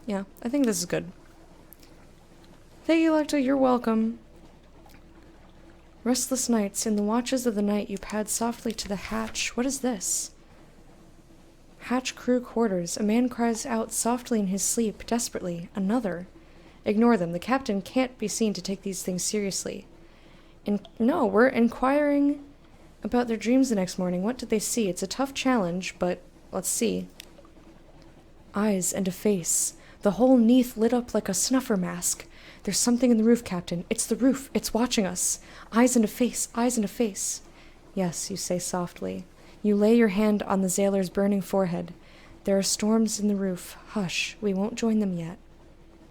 Yeah, I think this is good. Thank you, Lecta, you're welcome. Restless nights, in the watches of the night you pad softly to the hatch. What is this? Hatch crew quarters. A man cries out softly in his sleep, desperately. Another. Ignore them. The captain can't be seen to take these things seriously. No, we're inquiring about their dreams the next morning. What did they see? It's a tough challenge, but let's see. Eyes and a face. The whole Neath lit up like a snuffer mask. There's something in the roof, Captain. It's the roof. It's watching us. Eyes and a face. Eyes and a face. Yes, you say softly. You lay your hand on the sailor's burning forehead. There are storms in the roof. Hush. We won't join them yet.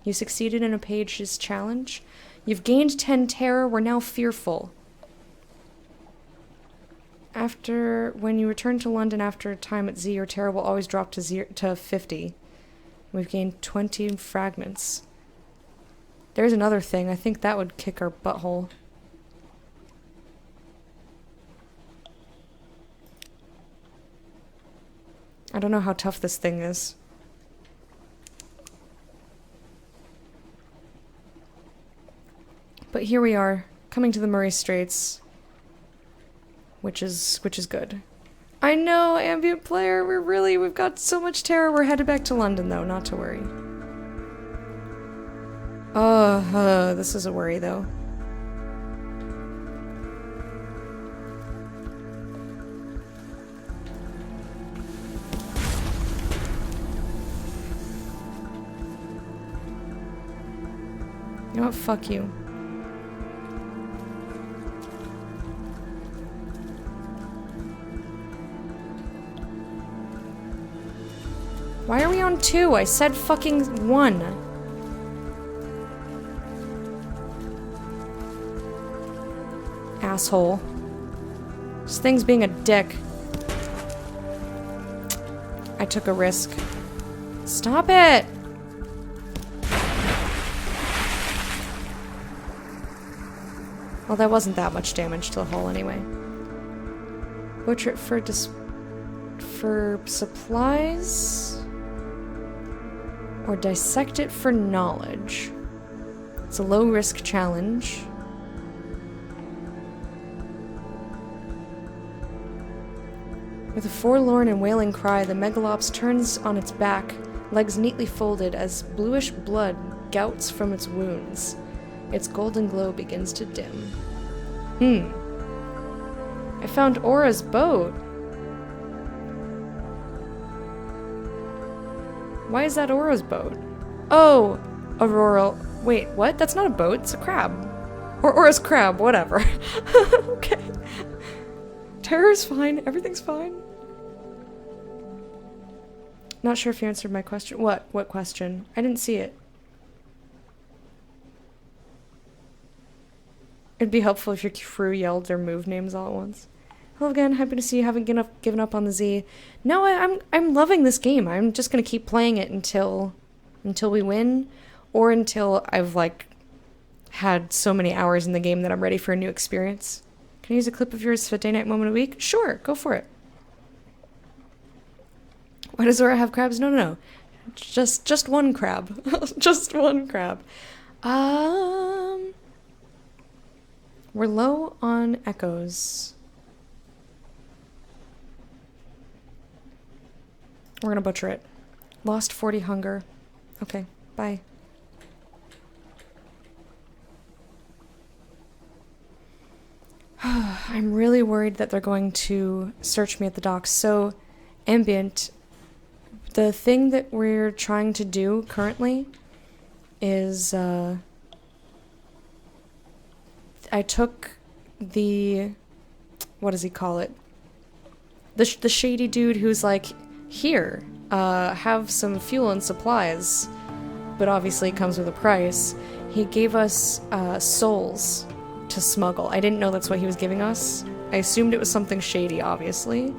You succeeded in a page's challenge. You've gained 10 terror. We're now fearful. When you return to London after a time at Z, your terror will always drop to 50. We've gained 20 fragments. There's another thing. I think that would kick our butthole. I don't know how tough this thing is. But here we are, coming to the Murray Straits, which is good. I know, ambient player, we've got so much terror. We're headed back to London, though, not to worry. This is a worry, though. You know what? Fuck you. Why are we on 2? I said fucking 1. Asshole. This thing's being a dick. I took a risk. Stop it! Well, that wasn't that much damage to the hull anyway. Butcher it for supplies? Or dissect it for knowledge. It's a low-risk challenge. With a forlorn and wailing cry, the megalops turns on its back, legs neatly folded as bluish blood gouts from its wounds. Its golden glow begins to dim. I found Aura's boat. Why is that Aura's boat? Oh, Aurora. Wait, what? That's not a boat, it's a crab. Or Aura's crab, whatever. Okay. Terror's fine, everything's fine. Not sure if you answered my question. What? What question? I didn't see it. It'd be helpful if your crew yelled their move names all at once. Hello again, happy to see you haven't given up on the Z. No, I'm loving this game. I'm just gonna keep playing it until we win, or until I've like had so many hours in the game that I'm ready for a new experience. Can I use a clip of yours for a day-night moment a week? Sure, go for it. Why does Zora have crabs? No. Just one crab. Just one crab. We're low on echoes. We're gonna butcher it. Lost 40 hunger. Okay, bye. I'm really worried that they're going to search me at the docks. So, ambient, the thing that we're trying to do currently is, I took the, what does he call it? The shady dude who's like, here, have some fuel and supplies, but obviously it comes with a price. He gave us souls to smuggle. I didn't know that's what he was giving us. I assumed it was something shady, obviously.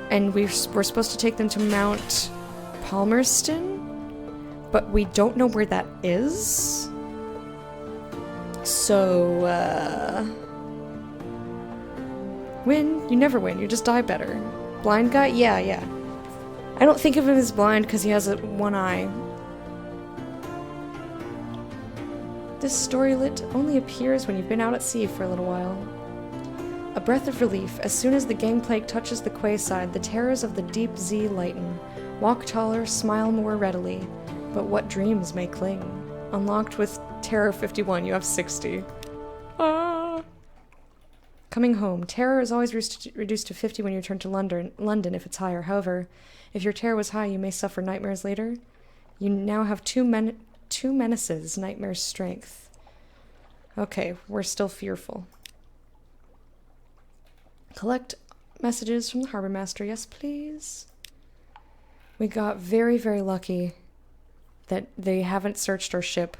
And we're supposed to take them to Mount Palmerston, but we don't know where that is. So, win? You never win, you just die better. Blind guy? Yeah. I don't think of him as blind because he has one eye. This storylet only appears when you've been out at sea for a little while. A breath of relief. As soon as the gangplank touches the quayside, the terrors of the deep Z lighten. Walk taller, smile more readily. But what dreams may cling? Unlocked with Terror 51, you have 60. Coming home. Terror is always reduced to 50 when you return to London if it's higher. However, if your terror was high, you may suffer nightmares later. You now have two menaces, nightmare's strength. Okay, we're still fearful. Collect messages from the harbor master. Yes, please. We got very, very lucky that they haven't searched our ship.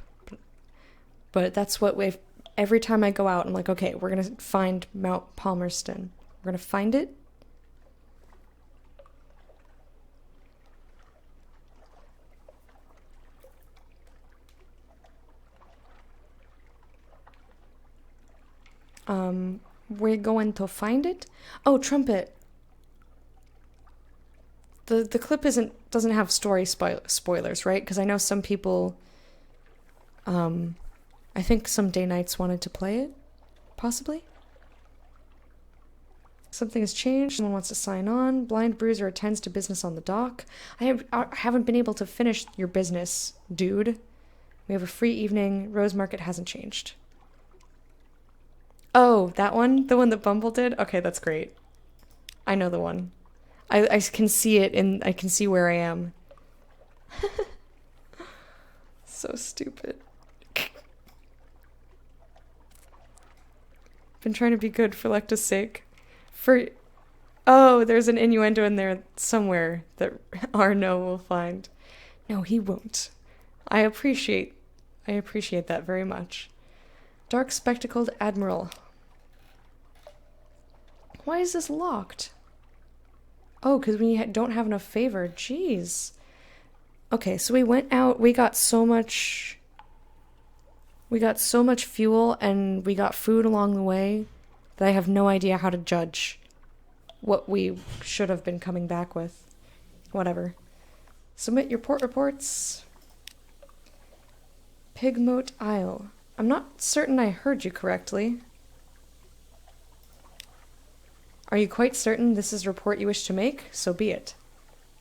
But that's what we've... Every time I go out, I'm like, okay, we're going to find Mount Palmerston. We're going to find it. We're going to find it. Oh, trumpet. The clip doesn't have story spoilers, right? Because I know some people I think some day nights wanted to play it, possibly. Something has changed. Someone wants to sign on. Blind Bruiser attends to business on the dock. I haven't been able to finish your business, dude. We have a free evening. Rose Market hasn't changed. Oh, that one? The one that Bumble did? Okay, that's great. I know the one. I can see it and I can see where I am. So stupid. Been trying to be good for Lecta's sake. Oh, there's an innuendo in there somewhere that Arno will find. No, he won't. I appreciate that very much. Dark Spectacled Admiral. Why is this locked? Oh, because we don't have enough favor. Jeez. Okay, so we went out. We got so much fuel and we got food along the way that I have no idea how to judge what we should have been coming back with. Whatever. Submit your port reports. Pigmote Isle. I'm not certain I heard you correctly. Are you quite certain this is a report you wish to make? So be it.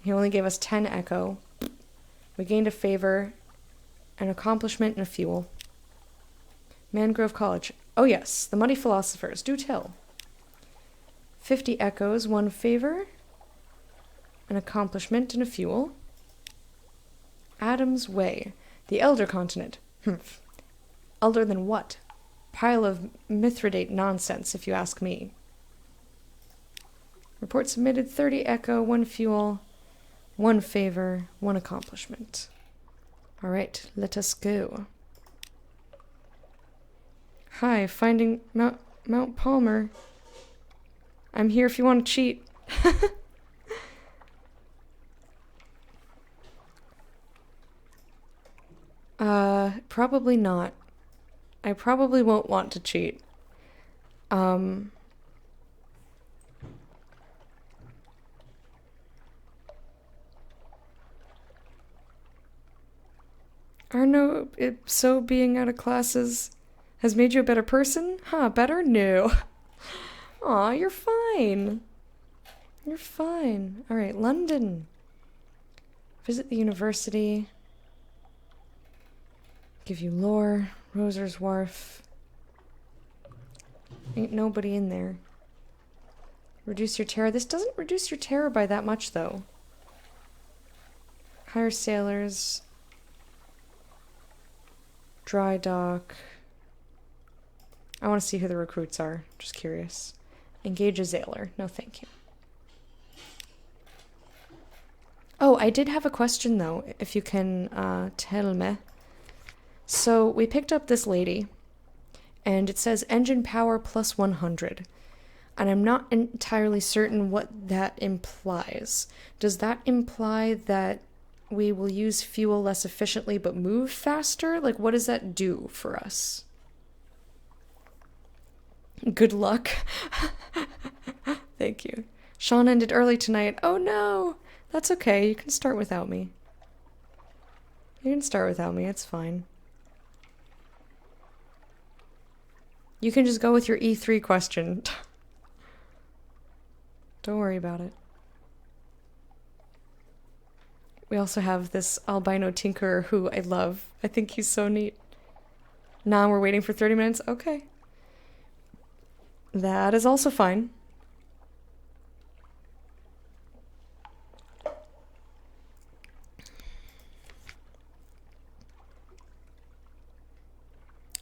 He only gave us 10 echo. We gained a favor, an accomplishment, and a fuel. Mangrove College. Oh yes, the Muddy Philosophers. Do tell. 50 echoes, 1 favor, an accomplishment, and a fuel. Adam's Way. The Elder Continent. Elder than what? Pile of Mithridate nonsense, if you ask me. Report submitted, 30 echo, 1 fuel, 1 favor, 1 accomplishment. Alright, let us go. Hi, finding Mount Palmer. I'm here if you want to cheat. Probably not. I probably won't want to cheat. Arno, so being out of classes has made you a better person? Huh, better? No. Aw, you're fine. You're fine. Alright, London. Visit the university. Give you lore. Roser's Wharf. Ain't nobody in there. Reduce your terror. This doesn't reduce your terror by that much, though. Hire sailors. Dry dock. I want to see who the recruits are. Just curious. Engage a sailor. No, thank you. Oh, I did have a question, though, if you can tell me. So, we picked up this lady, and it says engine power plus 100. And I'm not entirely certain what that implies. Does that imply that we will use fuel less efficiently but move faster? Like, what does that do for us? Good luck. Thank you. Sean ended early tonight. Oh no! That's okay. You can start without me. You can start without me. It's fine. You can just go with your E3 question. Don't worry about it. We also have this albino tinkerer who I love. I think he's so neat. Now we're waiting for 30 minutes? Okay. That is also fine.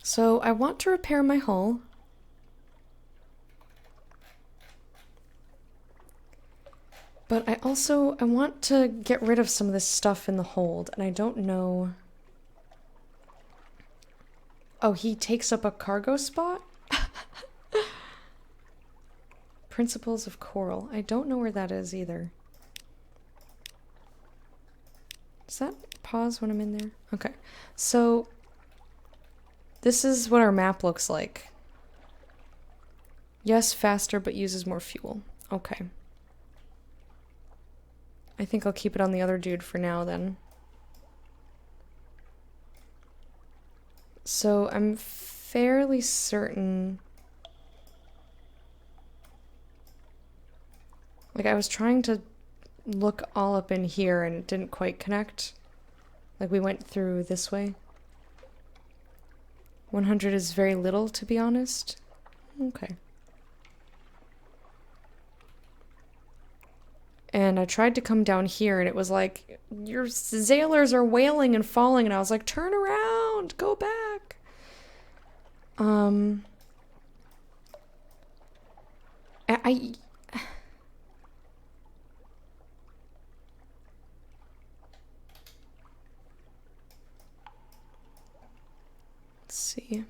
So I want to repair my hull. But I want to get rid of some of this stuff in the hold, and I don't know. Oh, he takes up a cargo spot? Principles of Coral. I don't know where that is either. Does that pause when I'm in there? Okay. So this is what our map looks like. Yes, faster, but uses more fuel. Okay. I think I'll keep it on the other dude for now, then. So I'm fairly certain... Like, I was trying to look all up in here and it didn't quite connect. Like, we went through this way. 100 is very little, to be honest. Okay. And I tried to come down here and it was like, your sailors are wailing and falling, and I was like, turn around, go back. I let's see.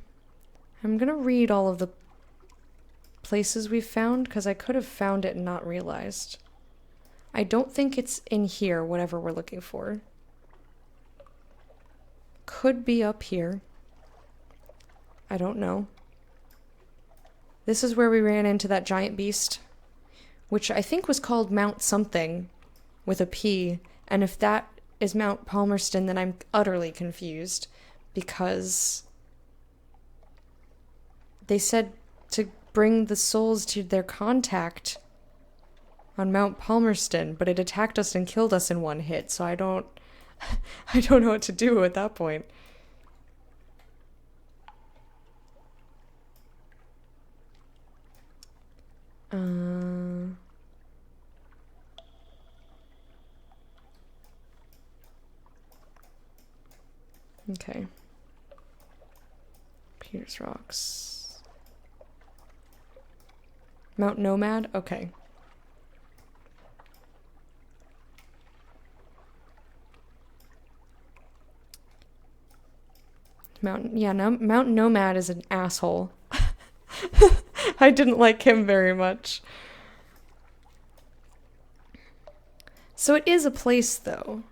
I'm gonna read all of the places we've found, because I could have found it and not realized. I don't think it's in here, whatever we're looking for. Could be up here. I don't know. This is where we ran into that giant beast, which I think was called Mount something with a P. And if that is Mount Palmerston, then I'm utterly confused, because they said to bring the souls to their contact on Mount Palmerston, but it attacked us and killed us in one hit, so I don't know what to do at that point. Okay. Peters Rocks. Mount Nomad? Okay. Mount Nomad is an asshole. I didn't like him very much. So it is a place, though.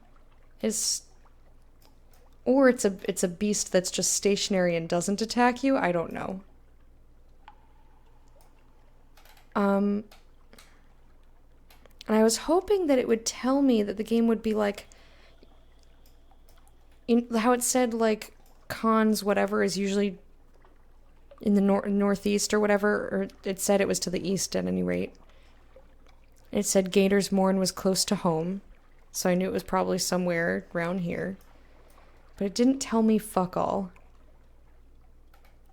Or it's a beast that's just stationary and doesn't attack you. I don't know. And I was hoping that it would tell me that the game would be like, how it said, like, cons whatever is usually in the northeast or whatever, or it said it was to the east at any rate. It said Gators Morn was close to home, so I knew it was probably somewhere around here. But it didn't tell me fuck all.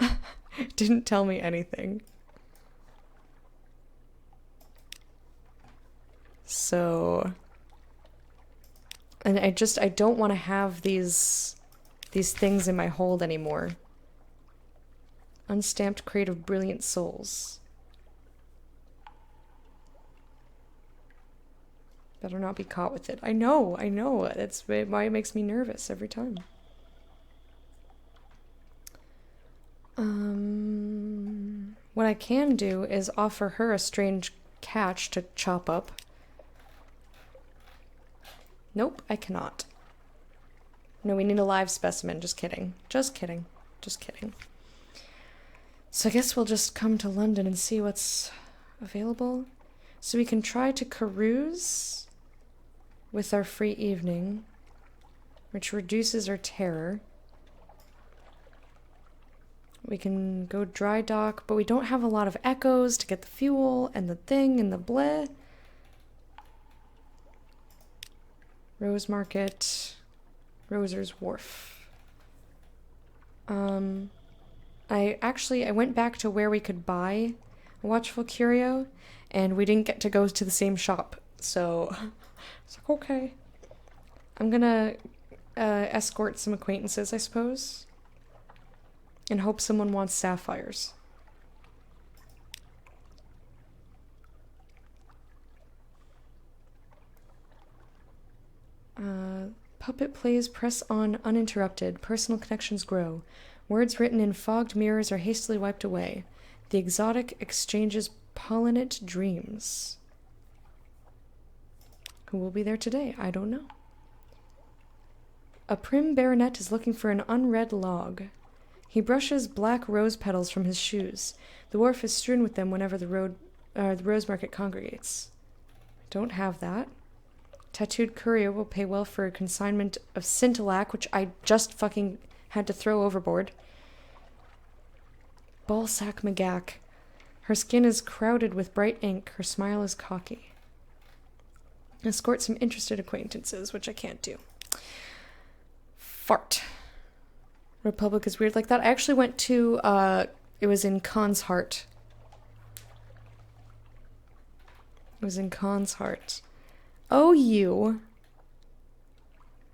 It didn't tell me anything. So... And I don't want to have these things in my hold anymore. Unstamped Crate of Brilliant Souls. Better not be caught with it. I know. That's why it makes me nervous every time. What I can do is offer her a strange catch to chop up. Nope, I cannot. No, we need a live specimen. Just kidding. Just kidding. So I guess we'll just come to London and see what's available. So we can try to carouse with our free evening, which reduces our terror. We can go dry dock, but we don't have a lot of echoes to get the fuel and the thing and the bleh. Rose Market, Roser's Wharf. I went back to where we could buy a Watchful Curio, and we didn't get to go to the same shop, so it's like, okay. I'm gonna escort some acquaintances, I suppose, and hope someone wants sapphires. Puppet plays press on uninterrupted. Personal connections grow. Words written in fogged mirrors are hastily wiped away. The exotic exchanges pollinate dreams. Who will be there today? I don't know. A prim baronet is looking for an unread log. He brushes black rose petals from his shoes. The wharf is strewn with them whenever the Rose Market congregates. Don't have that. Tattooed courier will pay well for a consignment of Scintillac, which I just fucking had to throw overboard. Ballsack McGack. Her skin is crowded with bright ink. Her smile is cocky. Escort some interested acquaintances, which I can't do. Fart. Republic is weird like that. I actually went to, it was in Khan's Heart. It was in Khan's Heart. Oh, you.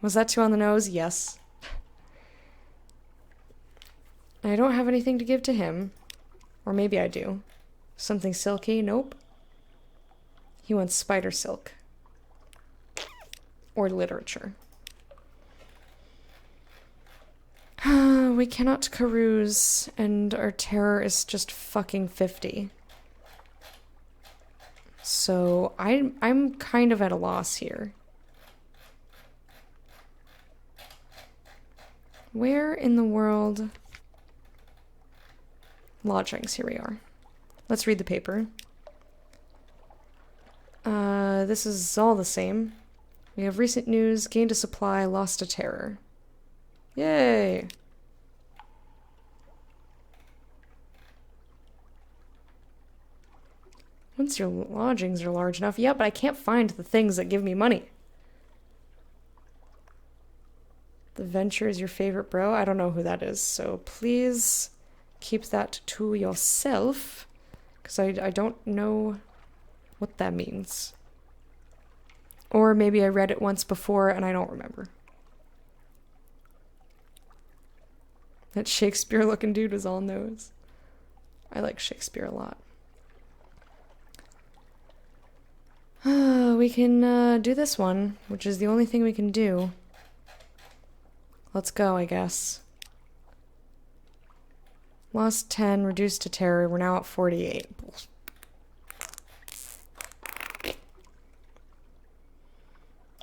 Was that too on the nose? Yes. I don't have anything to give to him. Or maybe I do. Something silky? Nope. He wants spider silk. Or literature. We cannot carouse, and our terror is just fucking 50. So I'm kind of at a loss here. Where in the world? Lodgings, here we are. Let's read the paper. This is all the same. We have recent news, gained a supply, lost a terror. Yay! Once your lodgings are large enough, yeah, but I can't find the things that give me money. The Venture is your favorite bro? I don't know who that is, so please keep that to yourself, because I don't know what that means. Or maybe I read it once before and I don't remember. That Shakespeare-looking dude was all nose. I like Shakespeare a lot. We can do this one, which is the only thing we can do. Let's go, I guess. Lost 10, reduced to terror. We're now at 48.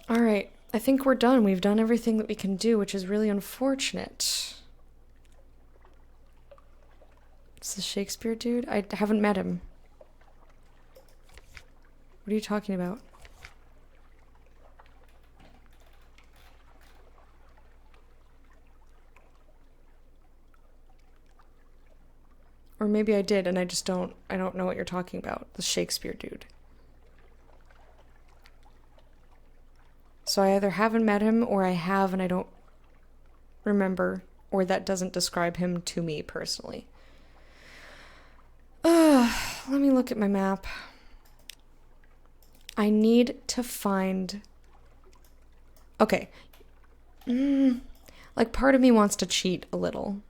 Alright, I think we're done. We've done everything that we can do, which is really unfortunate. It's the Shakespeare dude? I haven't met him. What are you talking about? Or maybe I did and I don't know what you're talking about. The Shakespeare dude. So I either haven't met him or I have and I don't remember, or that doesn't describe him to me personally. Let me look at my map. I need to find... Okay. Like, part of me wants to cheat a little.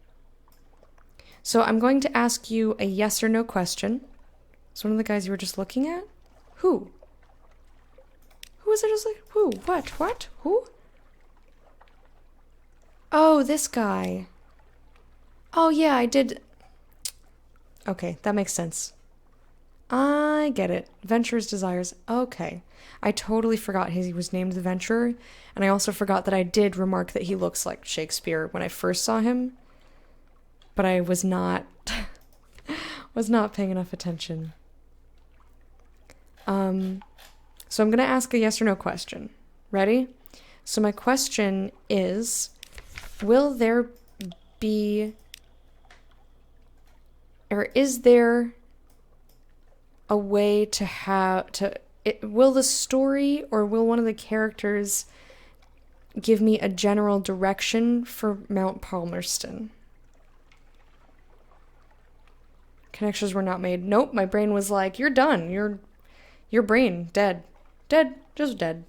So I'm going to ask you a yes or no question. It's one of the guys you were just looking at? Who? Who was I just like? Who? What? What? Who? Oh, this guy. Oh, yeah, I did... Okay, that makes sense. I get it. Venturer's Desires. Okay. I totally forgot he was named the Venturer, and I also forgot that I did remark that he looks like Shakespeare when I first saw him, but I was not paying enough attention. So I'm going to ask a yes or no question. Ready? So my question is, will there be, or is there a way to have, will the story or will one of the characters give me a general direction for Mount Palmerston? Connections were not made. Nope, my brain was like, you're done. Your brain, dead. Dead, just dead.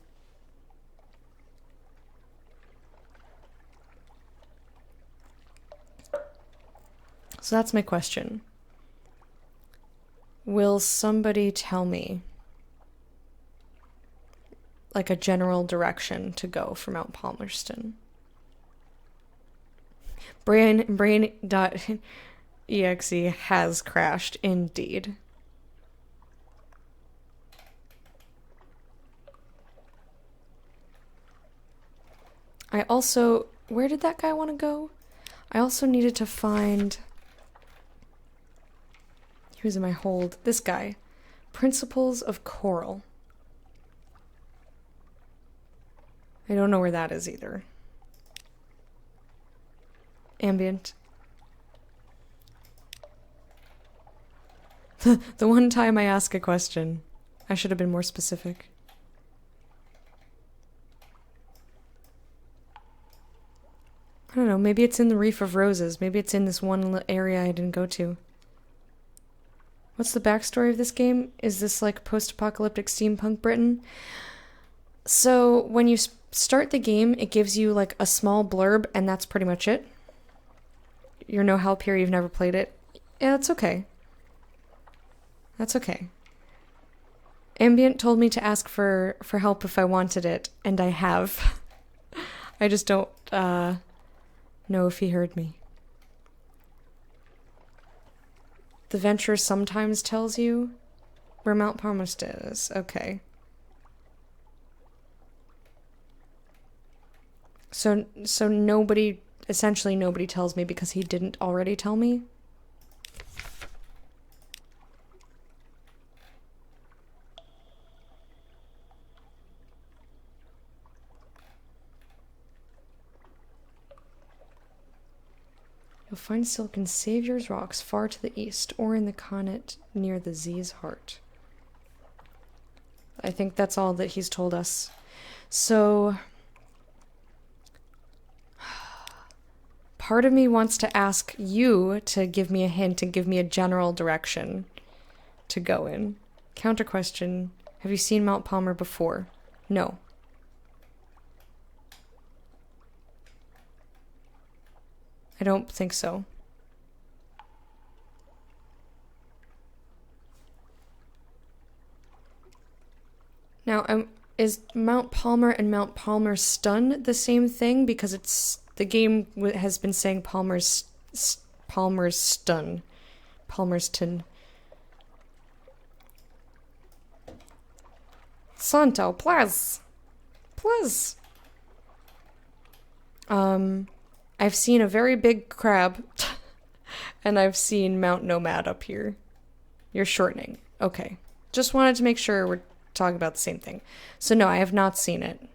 So that's my question. Will somebody tell me like a general direction to go for Mount Palmerston? Brain.exe has crashed indeed. I also, where did that guy want to go? I also needed to find, he was in my hold, this guy. Principles of Coral. I don't know where that is either. Ambient. The one time I ask a question. I should have been more specific. I don't know, maybe it's in the Reef of Roses. Maybe it's in this one area I didn't go to. What's the backstory of this game? Is this like post-apocalyptic steampunk Britain? So when you start the game, it gives you like a small blurb, and that's pretty much it. You're no help here, you've never played it. Yeah, that's okay. That's okay. Ambient told me to ask for help if I wanted it, and I have. I just don't know if he heard me. The Venture sometimes tells you where Mount Palmerston is. Okay. So nobody, essentially nobody tells me because he didn't already tell me? You'll find Silken Savior's rocks far to the east, or in the continent near the Z's heart. I think that's all that he's told us. So, part of me wants to ask you to give me a hint and give me a general direction to go in. Counter question, have you seen Mount Palmer before? No. I don't think so. Now, is Mount Palmer and Mount Palmerston the same thing? Because it's the game has been saying Palmerston. Santo, please. I've seen a very big crab, and I've seen Mount Nomad up here. You're shortening. Okay. Just wanted to make sure we're talking about the same thing. So no, I have not seen it.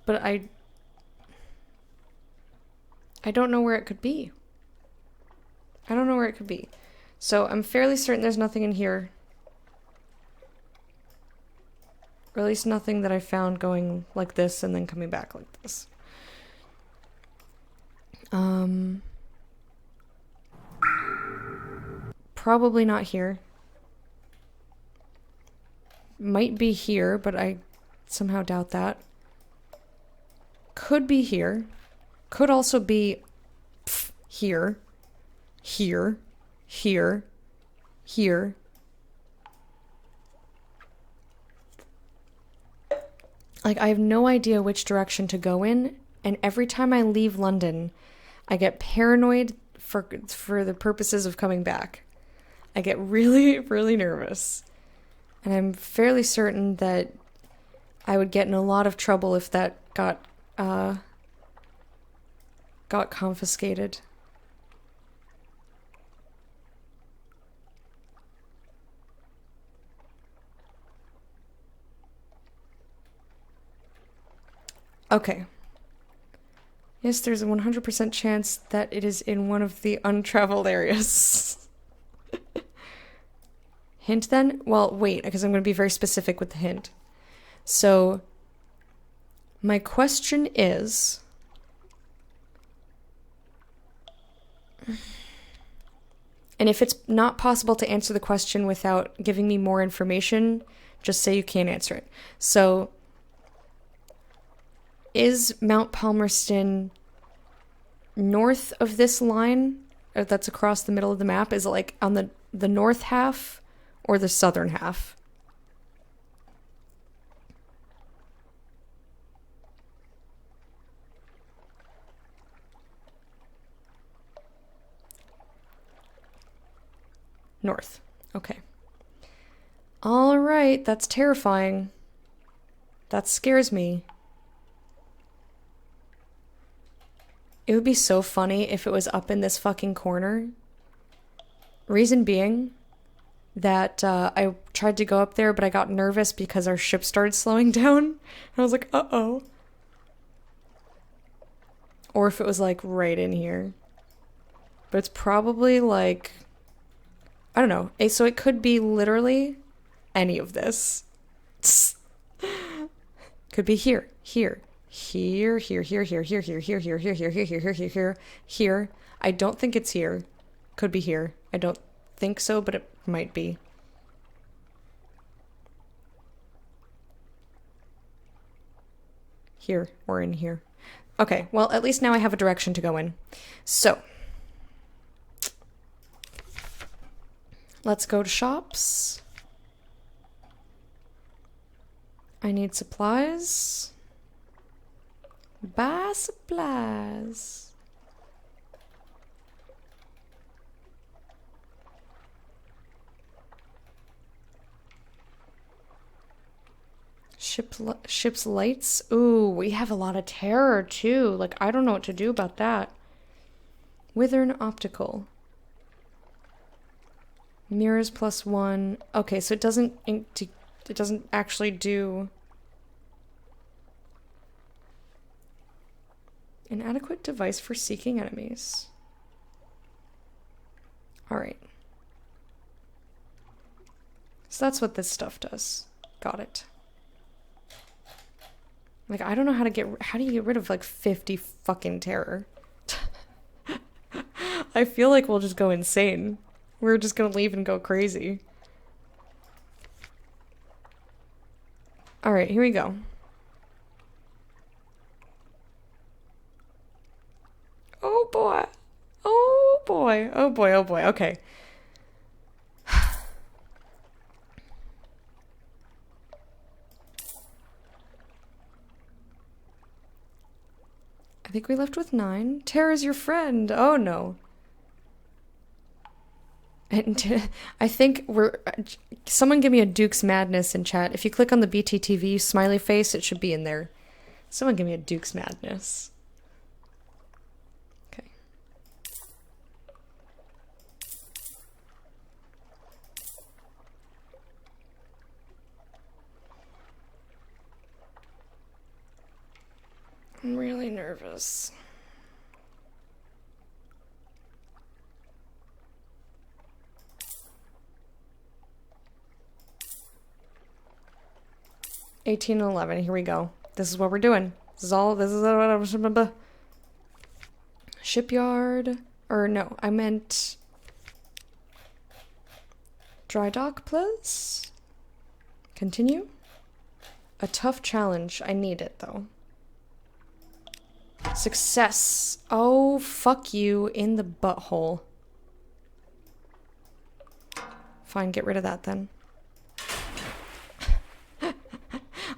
But I don't know where it could be. I don't know where it could be. So I'm fairly certain there's nothing in here. Or at least nothing that I found going like this and then coming back like this. Probably not here. Might be here, but I somehow doubt that. Could be here. Could also be here. Here. Here. Here. Like, I have no idea which direction to go in, and every time I leave London, I get paranoid for the purposes of coming back. I get really, really nervous. And I'm fairly certain that I would get in a lot of trouble if that got confiscated. Okay. Yes, there's a 100% chance that it is in one of the untraveled areas. Hint then? Well, wait, because I'm going to be very specific with the hint. So, my question is... And if it's not possible to answer the question without giving me more information, just say you can't answer it. So, is Mount Palmerston north of this line that's across the middle of the map? Is it like on the north half or the southern half? North. Okay. All right, that's terrifying. That scares me. It would be so funny if it was up in this fucking corner. Reason being that I tried to go up there, but I got nervous because our ship started slowing down. And I was like, uh-oh. Or if it was like right in here. But it's probably like, I don't know. So it could be literally any of this. Could be here, here, here, here, here, here, here, here, here, here, here, here, here, here, here, here, here, here. I don't think it's here. Could be here. I don't think so, but it might be. Here, or in here. Okay, well, at least now I have a direction to go in. So, let's go to shops. I need supplies. Buy supplies. Ship's lights. Ooh, we have a lot of terror too. Like, I don't know what to do about that. Withern optical. Mirrors +1. Okay, so it doesn't actually do an adequate device for seeking enemies. All right. So that's what this stuff does. Got it. Like, I don't know how do you get rid of like 50 fucking terror? I feel like we'll just go insane. We're just gonna leave and go crazy. Alright, here we go. Oh boy. Oh boy. Oh boy, oh boy. Okay. I think we left with 9. Tara's your friend. Oh no. And I think someone give me a Duke's Madness in chat. If you click on the BTTV smiley face, it should be in there. Someone give me a Duke's Madness. Okay. I'm really nervous. $18 and $11. Here we go. This is what we're doing. This is shipyard. Or no, I meant dry dock, please. Continue. A tough challenge. I need it though. Success. Oh, fuck you in the butthole. Fine, get rid of that then.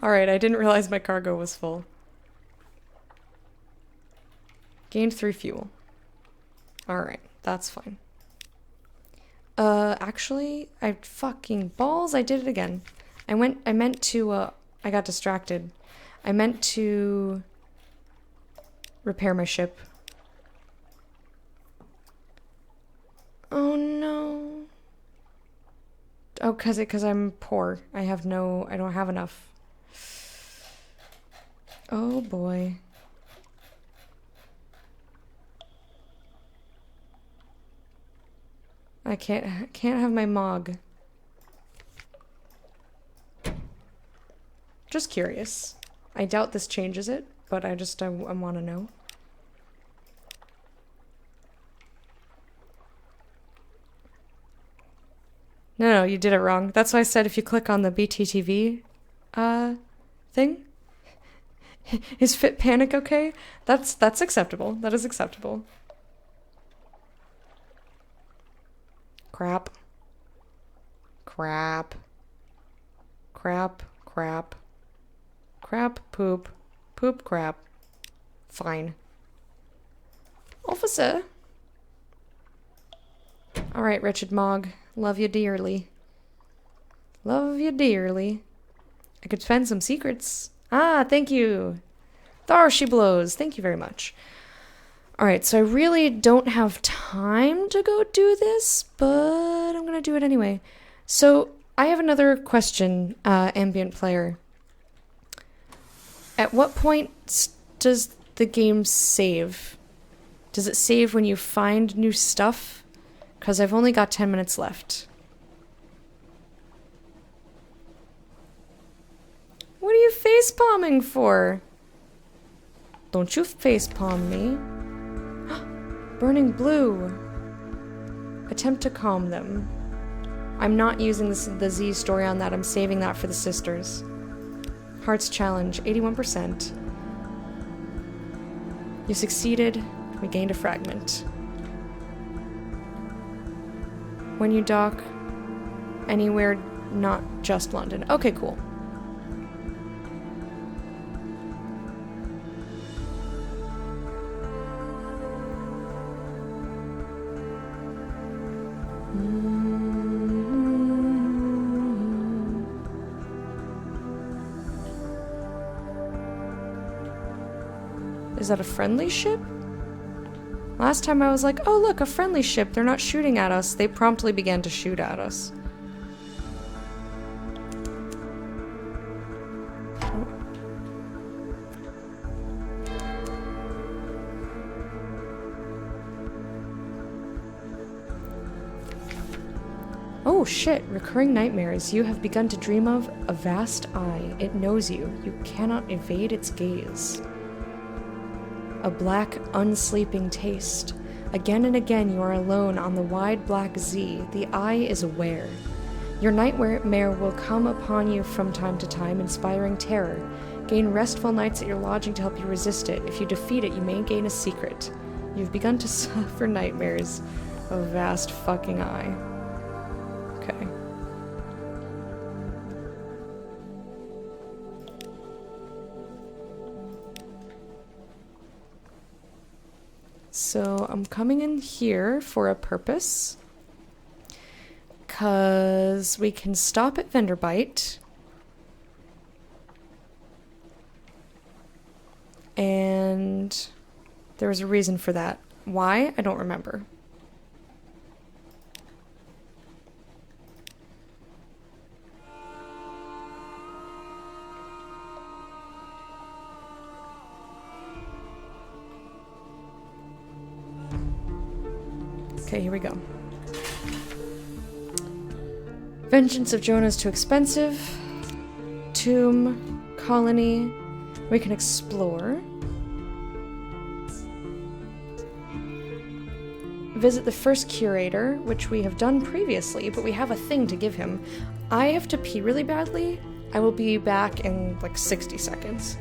Alright, I didn't realize my cargo was full. Gained 3 fuel. Alright, that's fine. Actually, I fucking balls, I did it again. I meant to, I got distracted. I meant to repair my ship. Oh no. Oh, cause I'm poor. I don't have enough. Oh boy. I can't have my Mog. Just curious. I doubt this changes it, but I want to know. No, you did it wrong. That's why I said if you click on the BTTV thing. Is Fit Panic okay? That's acceptable. That is acceptable. Crap. Crap. Crap. Crap. Crap. Poop. Poop. Crap. Fine. Officer. Alright, wretched Mog. Love you dearly. Love you dearly. I could spend some secrets. Ah, thank you. There she blows. Thank you very much. Alright, so I really don't have time to go do this, but I'm gonna do it anyway. So, I have another question, ambient player. At what point does the game save? Does it save when you find new stuff? Because I've only got 10 minutes left. What are you facepalming for? Don't you facepalm me. Burning blue. Attempt to calm them. I'm not using the Z story on that. I'm saving that for the sisters. Hearts challenge, 81%. You succeeded. We gained a fragment. When you dock, anywhere not just London. Okay, cool. Is that a friendly ship? Last time I was like, oh look, a friendly ship. They're not shooting at us. They promptly began to shoot at us. Oh shit, recurring nightmares. You have begun to dream of a vast eye. It knows you. You cannot evade its gaze. A black, unsleeping taste. Again and again you are alone on the wide black Z. The eye is aware. Your nightmare will come upon you from time to time, inspiring terror. Gain restful nights at your lodging to help you resist it. If you defeat it, you may gain a secret. You've begun to suffer nightmares of a vast fucking eye. Okay. So I'm coming in here for a purpose. 'Cause we can stop at Venderbite. And there was a reason for that. Why? I don't remember. Okay, here we go. Vengeance of Jonah is too expensive. Tomb, colony. We can explore. Visit the first curator, which we have done previously, but we have a thing to give him. I have to pee really badly. I will be back in like 60 seconds.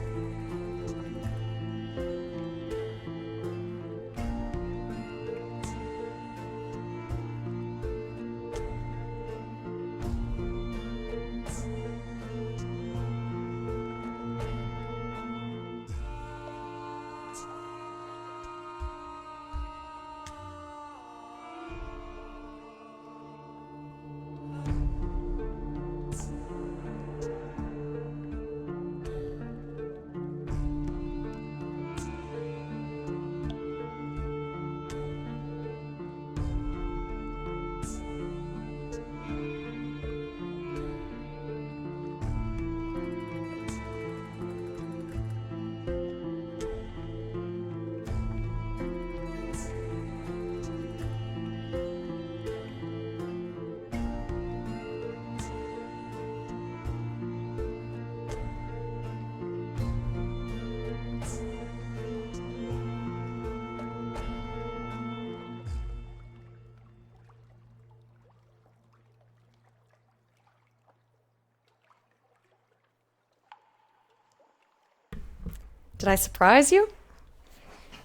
Did I surprise you?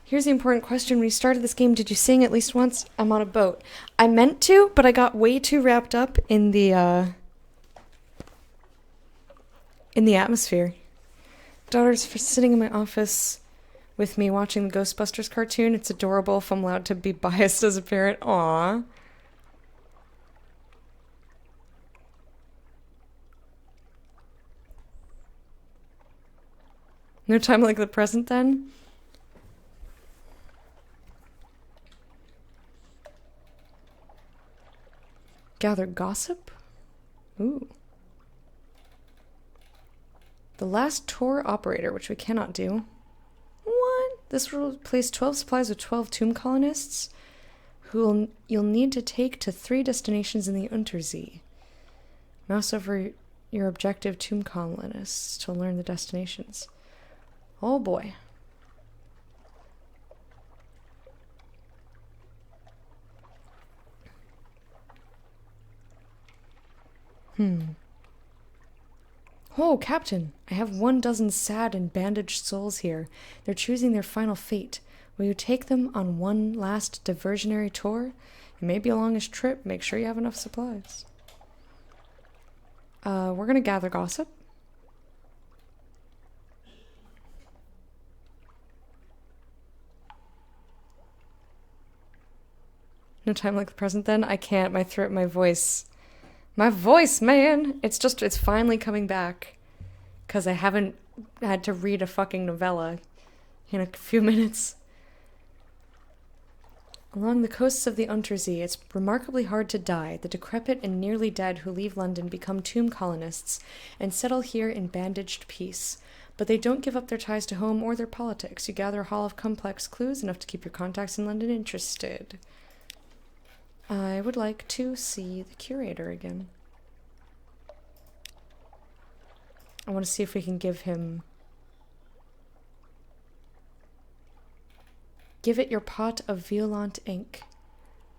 Here's the important question. When you started this game, did you sing at least once? I'm on a boat. I meant to, but I got way too wrapped up in the atmosphere. Daughter's sitting in my office with me watching the Ghostbusters cartoon. It's adorable if I'm allowed to be biased as a parent. Aww. No time like the present, then? Gather gossip? Ooh. The last tour operator, which we cannot do. What? This will place 12 supplies with 12 tomb colonists who you'll need to take to 3 destinations in the Untersee. Mouse over your objective tomb colonists to learn the destinations. Oh boy. Oh, Captain, I have 12 sad and bandaged souls here. They're choosing their final fate. Will you take them on one last diversionary tour? It may be a longish trip. Make sure you have enough supplies. We're gonna gather gossip. No time like the present then? I can't. My throat, my voice. My voice, man! It's finally coming back. Because I haven't had to read a fucking novella in a few minutes. Along the coasts of the Untersee, it's remarkably hard to die. The decrepit and nearly dead who leave London become tomb colonists and settle here in bandaged peace. But they don't give up their ties to home or their politics. You gather a haul of complex clues, enough to keep your contacts in London interested. I would like to see the curator again. I want to see if we can give him... Give it your pot of violent ink.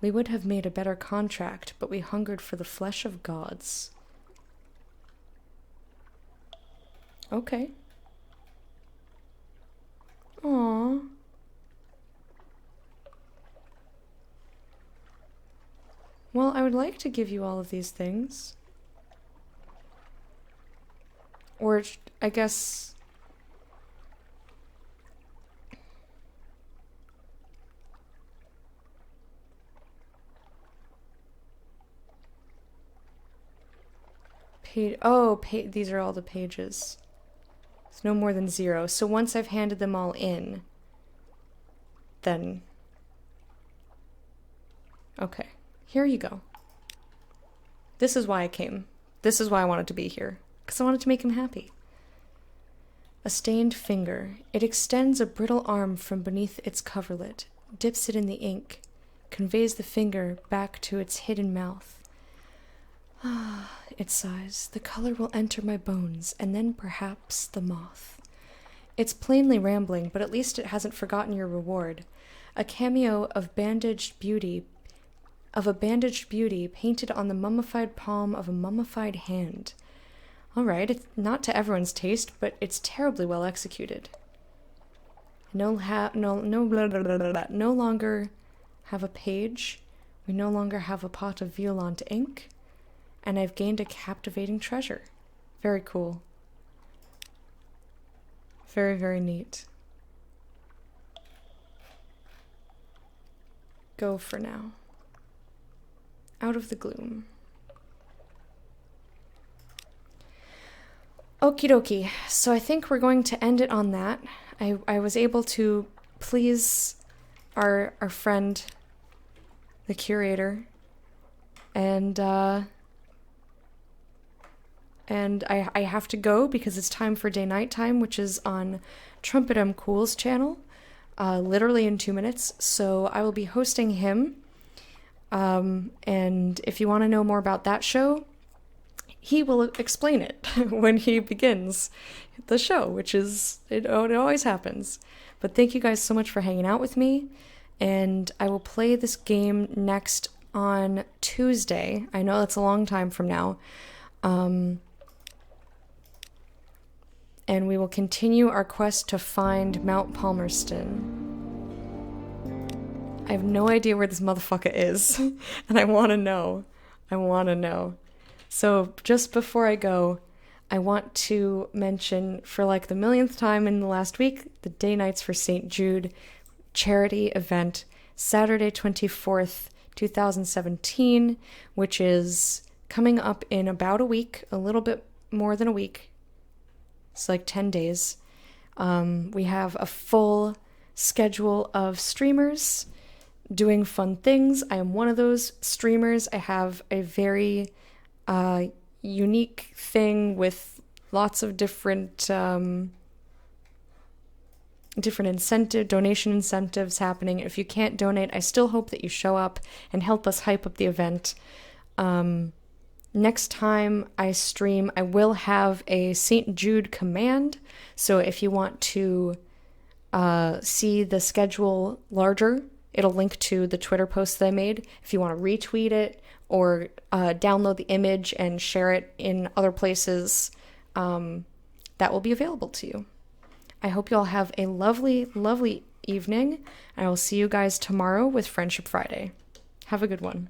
We would have made a better contract, but we hungered for the flesh of gods. Okay. Aww. Well, I would like to give you all of these things. Or, I guess... these are all the pages. It's no more than 0. So once I've handed them all in, then... Okay. Here you go. This is why I came. This is why I wanted to be here. Because I wanted to make him happy. A stained finger. It extends a brittle arm from beneath its coverlet, dips it in the ink, conveys the finger back to its hidden mouth. Ah, it sighs. The color will enter my bones, and then perhaps the moth. It's plainly rambling, but at least it hasn't forgotten your reward. A cameo of a bandaged beauty painted on the mummified palm of a mummified hand. All right, it's not to everyone's taste, but it's terribly well executed. No longer have a page. We no longer have a pot of violent ink. And I've gained a captivating treasure. Very cool. Very, very neat. Go for now. Out of the gloom. Okie dokie. So I think we're going to end it on that. I was able to please our friend, the curator, and I have to go because it's time for day night time, which is on Trumpet M. Cool's channel, literally in 2 minutes. So I will be hosting him. And if you want to know more about that show, he will explain it when he begins the show, which is, it always happens. But thank you guys so much for hanging out with me. And I will play this game next on Tuesday. I know that's a long time from now. And we will continue our quest to find Mount Palmerston. I have no idea where this motherfucker is, and I want to know. So just before I go, I want to mention for like the millionth time in the last week, the Day Nights for St. Jude charity event, Saturday 24th, 2017, which is coming up in about a week, a little bit more than a week. It's like 10 days. We have a full schedule of streamers doing fun things. I am one of those streamers. I have a very unique thing with lots of different donation incentives happening. If you can't donate, I still hope that you show up and help us hype up the event. Next time I stream, I will have a St. Jude command. So if you want to see the schedule larger, it'll link to the Twitter post that I made. If you want to retweet it or download the image and share it in other places, that will be available to you. I hope you all have a lovely, lovely evening. I will see you guys tomorrow with Friendship Friday. Have a good one.